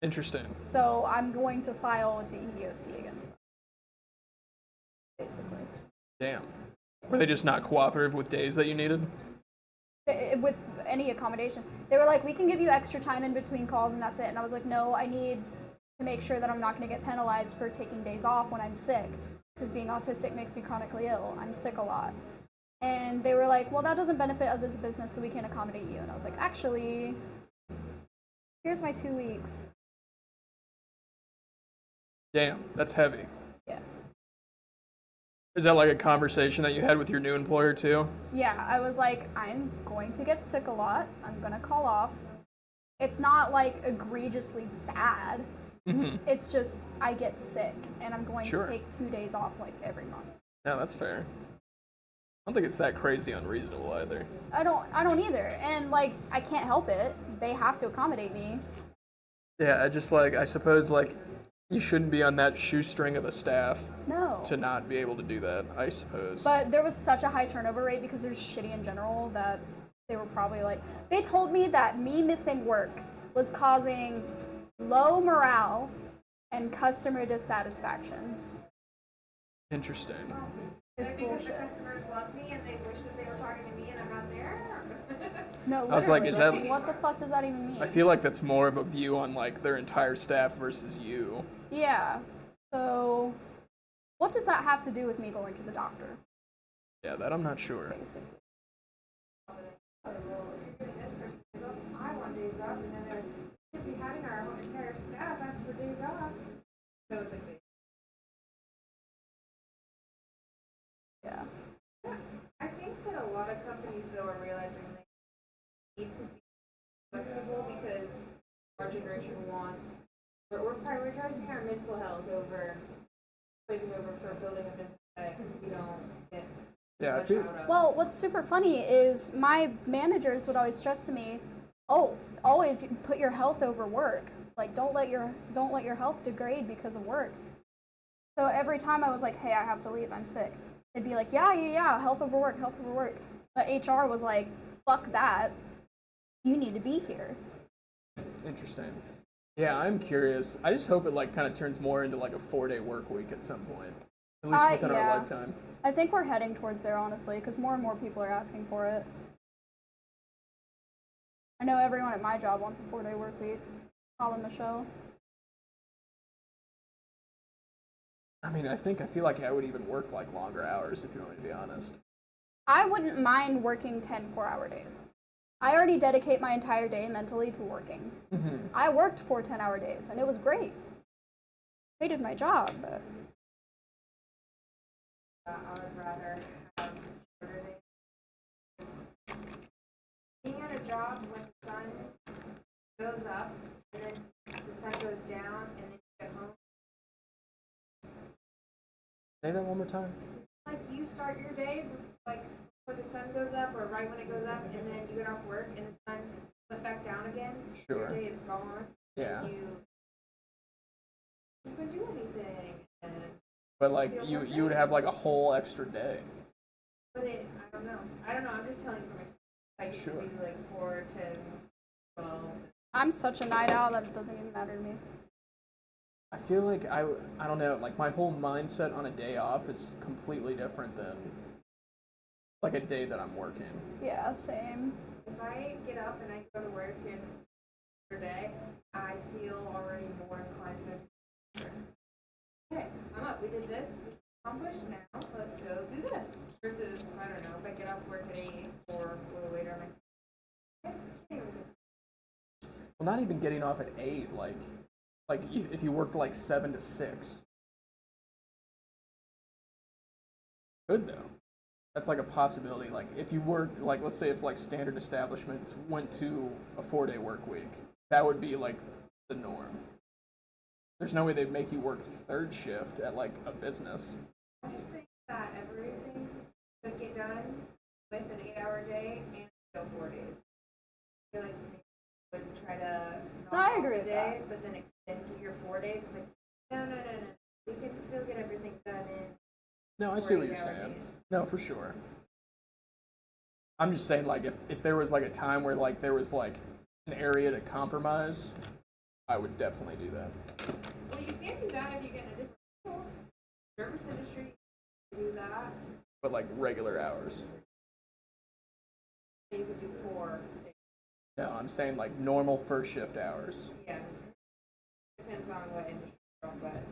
Interesting. So I'm going to file with the EEOC against them, basically. Damn. Were they just not cooperative with days that you needed? With any accommodation. They were like, we can give you extra time in between calls and that's it. And I was like, no, I need to make sure that I'm not going to get penalized for taking days off when I'm sick. Because being autistic makes me chronically ill. I'm sick a lot. And they were like, well, that doesn't benefit us as a business, so we can't accommodate you. And I was like, actually, here's my 2 weeks. Damn, that's heavy. Yeah. Is that like a conversation that you had with your new employer too? Yeah, I was like, I'm going to get sick a lot. I'm going to call off. It's not like egregiously bad. Mm-hmm. It's just I get sick and I'm going Sure. to take 2 days off like every month. Yeah, that's fair. I don't think it's that crazy unreasonable either. I don't either. And like I can't help it. They have to accommodate me. Yeah, I suppose like you shouldn't be on that shoestring of a staff No. to not be able to do that, I suppose. But there was such a high turnover rate because they're shitty in general that they were probably like they told me that me missing work was causing low morale and customer dissatisfaction. Interesting. It's Maybe because the bullshit. customers love me and they wish that they were talking to me and I'm not there? No, I was like, literally, is that- what the fuck does that even mean? I feel like that's more of a view on like their entire staff versus you. Yeah. So, what does that have to do with me going to the doctor? Yeah, that I'm not sure. Basically. Oh, well, if you're getting this person days off, I want days off, and then they're should be having our whole entire staff ask for days off. So it's like, Yeah. I think that a lot of companies though are realizing they need to be flexible because our generation wants, we're prioritizing our mental health over taking over for building a business that we don't get Yeah, I much feel out of. Well, what's super funny is my managers would always stress to me, "Oh, always put your health over work. Like don't let your health degrade because of work." So every time I was like, "Hey, I have to leave. I'm sick." They'd be like, "Yeah, health over work, health over work." But HR was like, "Fuck that. You need to be here." interesting. Yeah, I'm curious. I just hope it like kind of turns more into like a 4-day work week at some point. At least within yeah. our lifetime. I think we're heading towards there, honestly, because more and more people are asking for it. I know everyone at my job wants a 4-day work week. Holla, Michelle. I mean, I feel like I would even work like longer hours if you want me to be honest. I wouldn't mind working 10 4-hour days. I already dedicate my entire day mentally to working. Mm-hmm. I worked 4 10-hour days, and it was great. Hated my job, but I would rather have shorter days. Being at a job when the sun goes up and then the sun goes down and then you get home, Say that one more time. like you start your day like before the sun goes up or right when it goes up, and then you get off work and the sun went back down again. Sure. Your day is gone. Yeah. You can do anything. And, But like you would have like a whole extra day. but I don't know. I'm just telling you from experience. I used Sure. to be like 4, 10, 12. I'm such a night owl that it doesn't even matter to me. I feel like I don't know, like my whole mindset on a day off is completely different than like a day that I'm working. Yeah, same. If I get up and I go to work and for a day, I feel already more inclined to go. Okay, I'm up. We did this. This is accomplished. Now let's go do this. Versus, I don't know, if I get off work at 8 or a little later, I'm like, okay, Well, not even getting off at 8, like if you worked like 7 to 6. Good though. That's like a possibility. Like if you work, like let's say if like standard establishments went to a 4-day work week, that would be like the norm. There's no way they'd make you work third shift at like a business. I just think that everything could get done with an 8-hour day and go 4 days. I feel like we would try to No, I knock agree off a with day, that. but then extend to your 4 days. It's like, no. We can still get everything done in No, I see what 4 you're 8-hour saying. days. No, for sure. I'm just saying, like, if there was like a time where like there was like an area to compromise, I would definitely do that. Well, you can do that if you get in a different field. Service industry, you can do that. But like regular hours. You could do 4 days. No, I'm saying like normal first shift hours. Yeah. Depends on what industry you're from, but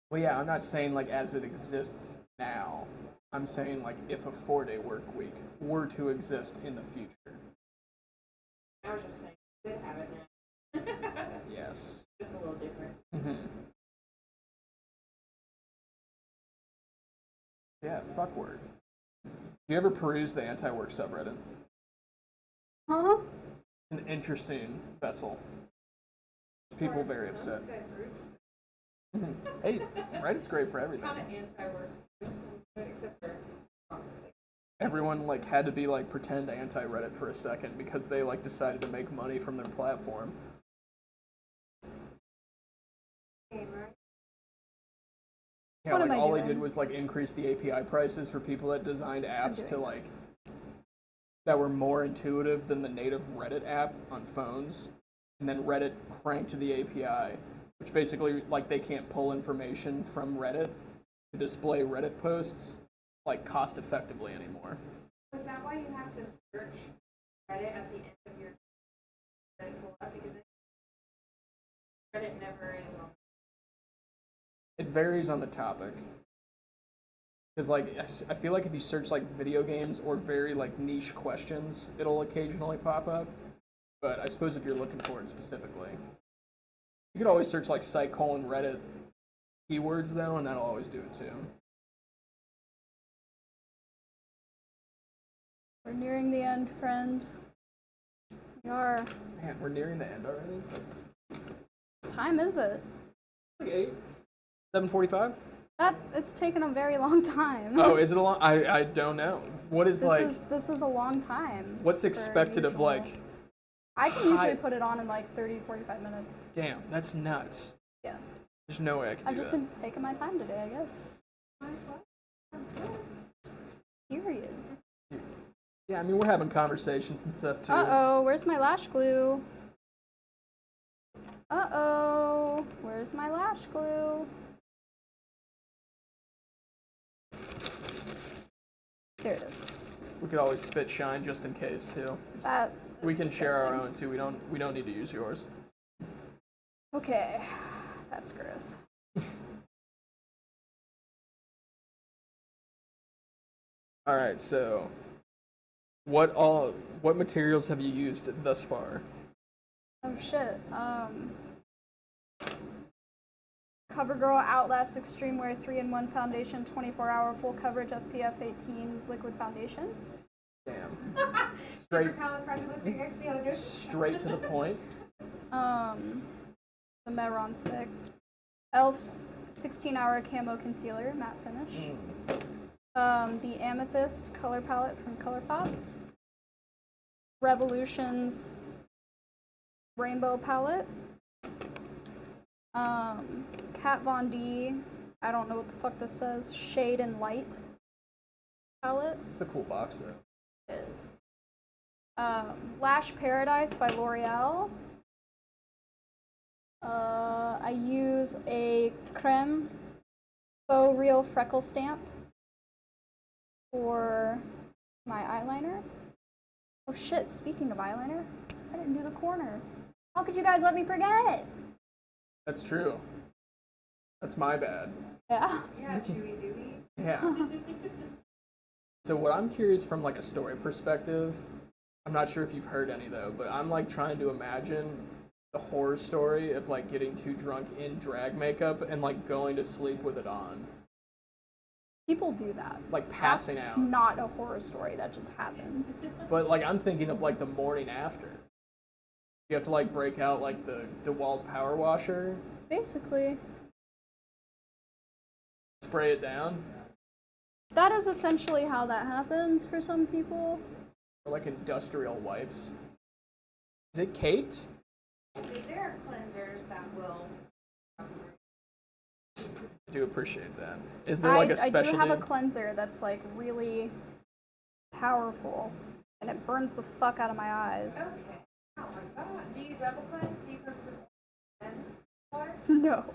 Well, yeah, I'm not saying like as it exists now. I'm saying like if a 4-day work week were to exist in the future. I was just saying, you could have it now. Yes. Just a little different. Mm-hmm. Yeah, fuck word. You ever peruse the anti-work subreddit? Huh? It's an interesting vessel. People very upset. Groups, Hey, Reddit's great for everything. kind of anti-work, except for Everyone like had to be like pretend anti-Reddit for a second because they like decided to make money from their platform. gamer. Yeah, What like am I all they doing? did was like increase the API prices for people that designed apps to doing like this. that were more intuitive than the native Reddit app on phones. And then Reddit cranked the API, which basically like they can't pull information from Reddit to display Reddit posts like cost effectively anymore. Was that why you have to search Reddit at the end of your Reddit pull up? Because Reddit never is on. It varies on the topic. Because like I feel like if you search like video games or very like niche questions, it'll occasionally pop up. But I suppose if you're looking for it specifically, you could always search like site:/Reddit keywords though, and that'll always do it too. We're nearing the end, friends. We are. Man, we're nearing the end already. What time is it? Like 7:45. It's taken a very long time. Oh, is it a long? I don't know. What is This is a long time. what's for expected of usual. like? I can usually high- put it on in like 30 to 45 minutes. Damn, that's nuts. Yeah. There's no way I can I've do just that. been taking my time today, I guess. Period. Yeah, I mean we're having conversations and stuff too. Uh-oh, where's my lash glue? Uh-oh, where's my lash glue? There it is. We could always spit shine just in case too. That is We can share our disgusting. own too. We don't need to use yours. Okay, that's gross. All right, so what materials have you used thus far? Oh shit. CoverGirl Outlast Extreme Wear 3-in-1 Foundation, 24-hour full coverage SPF 18 liquid foundation. Damn. Straight Supercalifragilisticexpialidocious. straight to the point. The Meron stick. Elf's 16-hour camo concealer, matte finish. The Amethyst color palette from ColourPop. Revolution's rainbow palette. Kat Von D, I don't know what the fuck this says, Shade and Light palette. It's a cool box though. It is. Lash Paradise by L'Oreal. I use a creme faux real freckle stamp for my eyeliner. Oh shit, speaking of eyeliner, I didn't do the corner. How could you guys let me forget? That's true. That's my bad. Yeah. Yeah, chewy dooey. Yeah. So what I'm curious from like a story perspective, I'm not sure if you've heard any though, but I'm like trying to imagine the horror story of like getting too drunk in drag makeup and like going to sleep with it on. People do that. Like passing That's out. not a horror story, that just happens. But like I'm thinking of like the morning after. You have to like break out like the DeWalt power washer, Basically. spray it down, That is essentially how that happens for some people. or like industrial wipes. Is it caked? There are cleansers that will. I do appreciate that. Is there like a I specialty? do have a cleanser that's like really powerful, and it burns the fuck out of my eyes. Okay. Oh my god. Do you double cleanse? Do you cleanse with and water? No.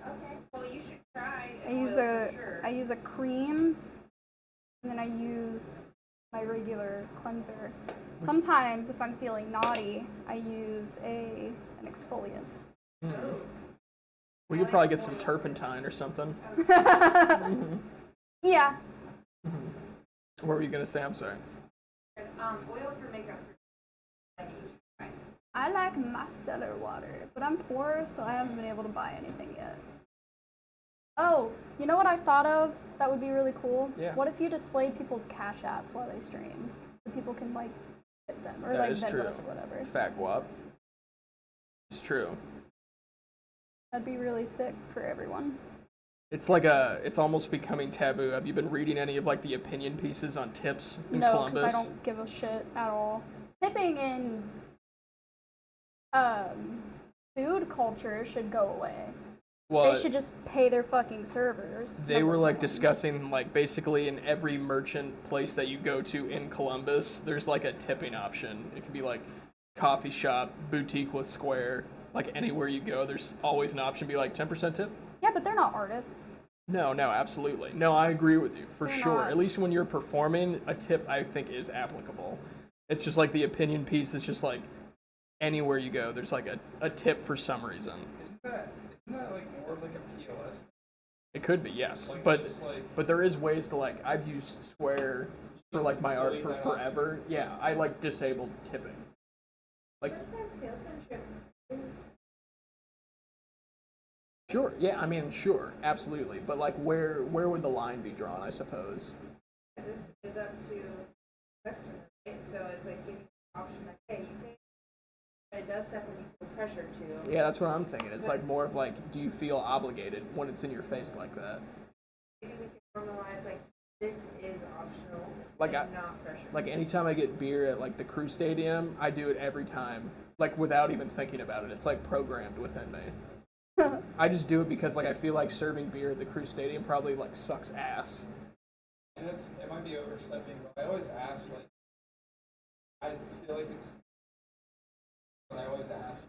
Okay. Well, you should try. I an use oil a for sure. I use a cream, and then I use my regular cleanser. Sometimes, if I'm feeling naughty, I use an exfoliant. We could probably get some turpentine or something. Yeah. What were you gonna say? I'm sorry. Oil for makeup. Like you should try. I like micellar water, but I'm poor, so I haven't been able to buy anything yet. Oh, you know what I thought of that would be really cool? Yeah. What if you displayed people's cash apps while they stream? So people can, like, tip them, or, That like, is Venmos true. or whatever. Fat guap. It's true. That'd be really sick for everyone. It's like it's almost becoming taboo. Have you been reading any of like the opinion pieces on tips in No, Columbus? because I don't give a shit at all. Tipping in food culture should go away. Well, They should just pay their fucking servers. they were number like one. discussing like basically in every merchant place that you go to in Columbus, there's like a tipping option. It could be like coffee shop, boutique with square, like anywhere you go, there's always an option to be like 10% tip. Yeah, but they're not artists. No, absolutely. No, I agree with you for They're sure. not. At least when you're performing, a tip I think is applicable. It's just like the opinion piece is just like anywhere you go, there's like a tip for some reason. Isn't that like more like a POS? It could be, yes. Like, but it's just like but there is ways to like I've used Square for like my art delete for that option. forever. Yeah, I like disabled tipping. Like Sometimes salesmanship is. sure, yeah, I mean sure, absolutely. But like where would the line be drawn, I suppose? This is up to customer, right? So it's like giving you the option like, hey, you pay, but it does stuff when you feel pressured to. Yeah, that's what I'm thinking. It's like more of like, do you feel obligated when it's in your face like that? Maybe we can normalize like this is optional, Like and I- not pressure. Like anytime I get beer at like the Crew Stadium, I do it every time, like without even thinking about it. It's like programmed within me. I just do it because like I feel like serving beer at the Crew Stadium probably like sucks ass. And it might be overstepping, but I always ask, like, I feel like it's, but I always ask,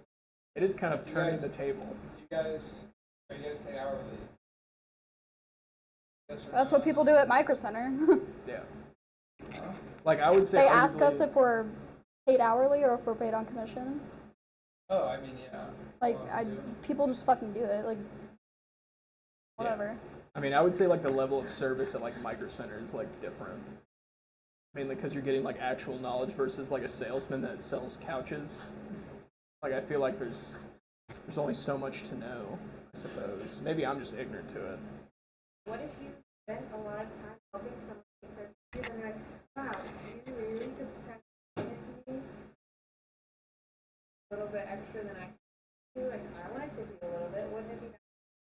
It is kind of You turning guys- the table. are you guys paid hourly? Yes or That's no? what people do at Micro Center. Yeah. Like I would say. They ask us arguably- if we're paid hourly or if we're paid on commission. Oh, I mean, yeah. Like, Well, yeah. people just fucking do it. Like, whatever. I mean, I would say like the level of service at like Micro Center is like different. Mainly because you're getting like actual knowledge versus like a salesman that sells couches. Like I feel like there's there's only so much to know, I suppose. Maybe I'm just ignorant to it. What if you spent a lot of time helping someone get their period and they're like, wow, do you really to protect it to me? A little bit extra than I do, like I want to tip you a little bit, wouldn't it be nice?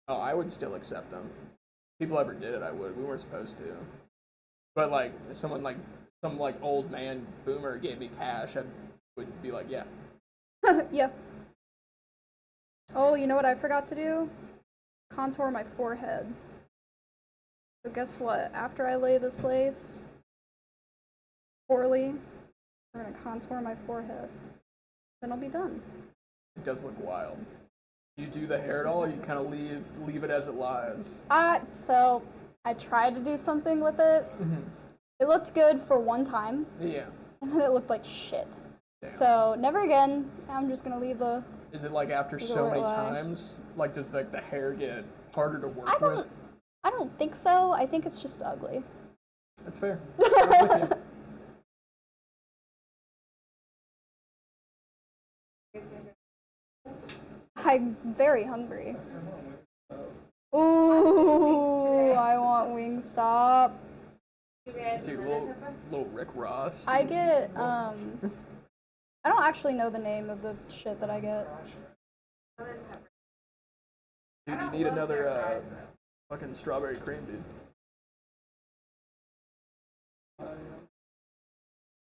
Oh, I would still accept them. If people ever did it, I would. We weren't supposed to. But like, if someone like some like old man boomer gave me cash, I would be like, yeah. Yeah. Oh, you know what I forgot to do? Contour my forehead. So guess what? After I lay this lace poorly, we're gonna contour my forehead. Then I'll be done. It does look wild. You do the hair at all, or you kind of leave it as it lies? So I tried to do something with it. It looked good for one time, Yeah. and then it looked like shit. Damn. So never again. I'm just gonna leave the. Is it like after Leave it so where many it lies. times, like does the hair get harder to work I don't. with? I don't think so. I think it's just ugly. That's fair. I'm with you. I'm very hungry. Ooh, I want Wingstop. Dude, little Rick Ross. I get I don't actually know the name of the shit that I get. Dude, you need another fucking strawberry cream, dude.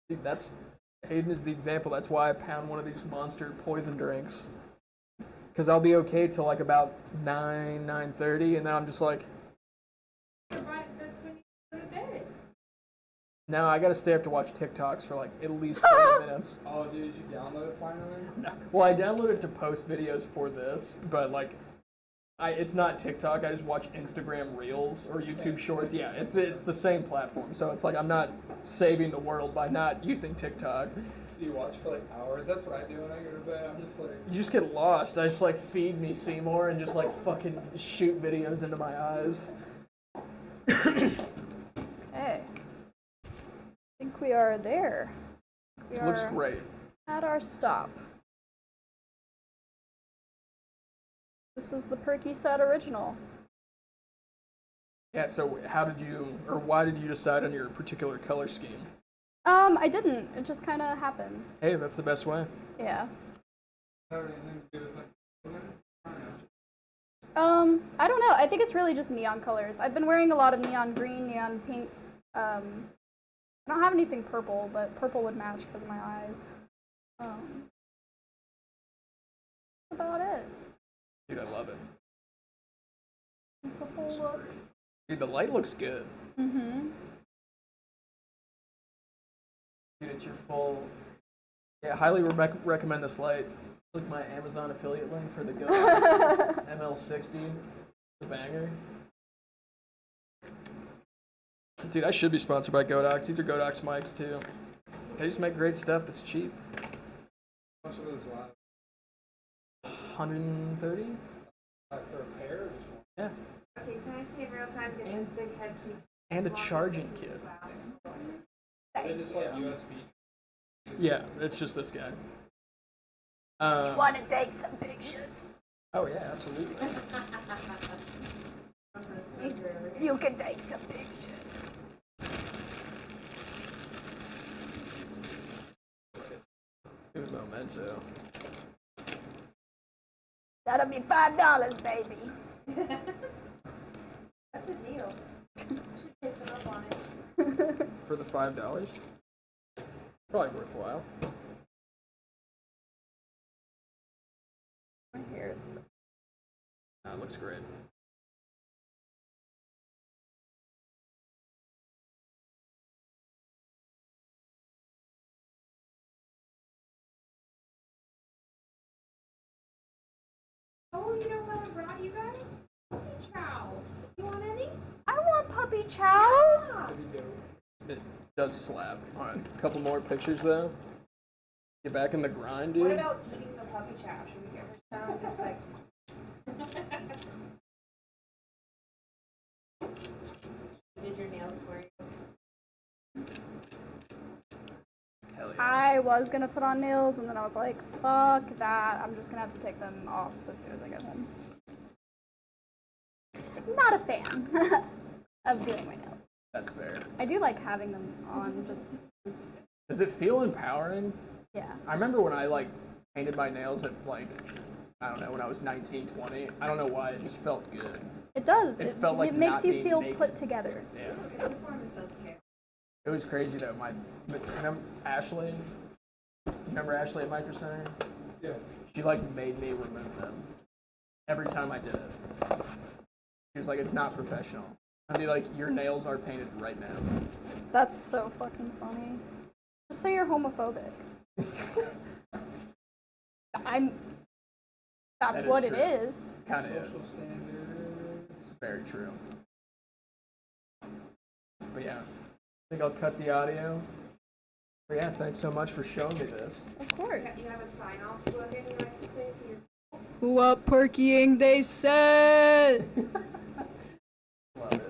Dude, that's Hayden is the example. That's why I pound one of these monster poison drinks. Cause I'll be okay till like about 9:30, and then I'm just like, That's when you go to bed. no, I gotta stay up to watch TikToks for like at least 40 minutes. Oh, dude, did you download it finally? No. Well, I downloaded it to post videos for this, but like, it's not TikTok. I just watch Instagram Reels or YouTube Shorts. Yeah, it's the same platform. So it's like I'm not saving the world by not using TikTok. So you watch for like hours. That's what I do when I go to bed. I'm just like. You just get lost. I just like feed me Seymour and just like fucking shoot videos into my eyes. Okay. I think we are there. We It looks are great. at our stop. This is the Perky Set original. Yeah. So how did you, or why did you decide on your particular color scheme? I didn't. It just kind of happened. Hey, that's the best way. Yeah. I don't anything to do with like. I don't know. I think it's really just neon colors. I've been wearing a lot of neon green, neon pink. I don't have anything purple, but purple would match because of my eyes. That's about it. Dude, I love it. That's the whole look. Dude, the light looks good. Mm-hmm. Dude, it's your full. Yeah, highly recommend this light. Click my Amazon affiliate link for the Go ML60. The banger. Dude, I should be sponsored by Godox. These are Godox mics too. They just make great stuff that's cheap. How much of those live? 130? Like for a pair or just one? Yeah. Okay, can I see in real time because this big head keeps And a charging kit. Are they just like USB? Yeah, it's just this guy. Want to take some pictures? Oh yeah, absolutely. You can take some pictures. Dude, memento. That'll be $5, baby. That's a deal. Should take them up on it. For the $5? Probably worthwhile. My hair is. That looks great. Oh, you know what I brought you guys? Puppy chow. You want any? I want puppy chow. Yeah. It does slap. Alright, a couple more pictures though. Get back in the grind, What dude. about eating the puppy chow? Should we get her some? Just like. She did your nails for you. Hell yeah. I I was gonna put on nails, and then I was like, fuck that. I'm just gonna have to take them off as soon as I get home. Not a fan of doing my nails. That's fair. I do like having them on, just 'cause- Does it feel empowering? yeah. I remember when I like painted my nails at like, I don't know, when I was 19, 20. I don't know why, it just felt good. It does. It felt like it makes not you being feel naked. put together. Yeah. It's a form of self-care. It was crazy though. Ashley, remember Ashley at Micro Center? Yeah. She like made me remove them every time I did it. She was like, it's not professional. I'd be like, your nails are painted right now. That's so fucking funny. Just say you're homophobic. That's That is what true. it is. Kind of is. Standards. Very true. But yeah, I think I'll cut the audio. But yeah, thanks so much for showing me this. Of course. You have a sign-off slogan you like to say to your Who up, Perkying? They said. Love it.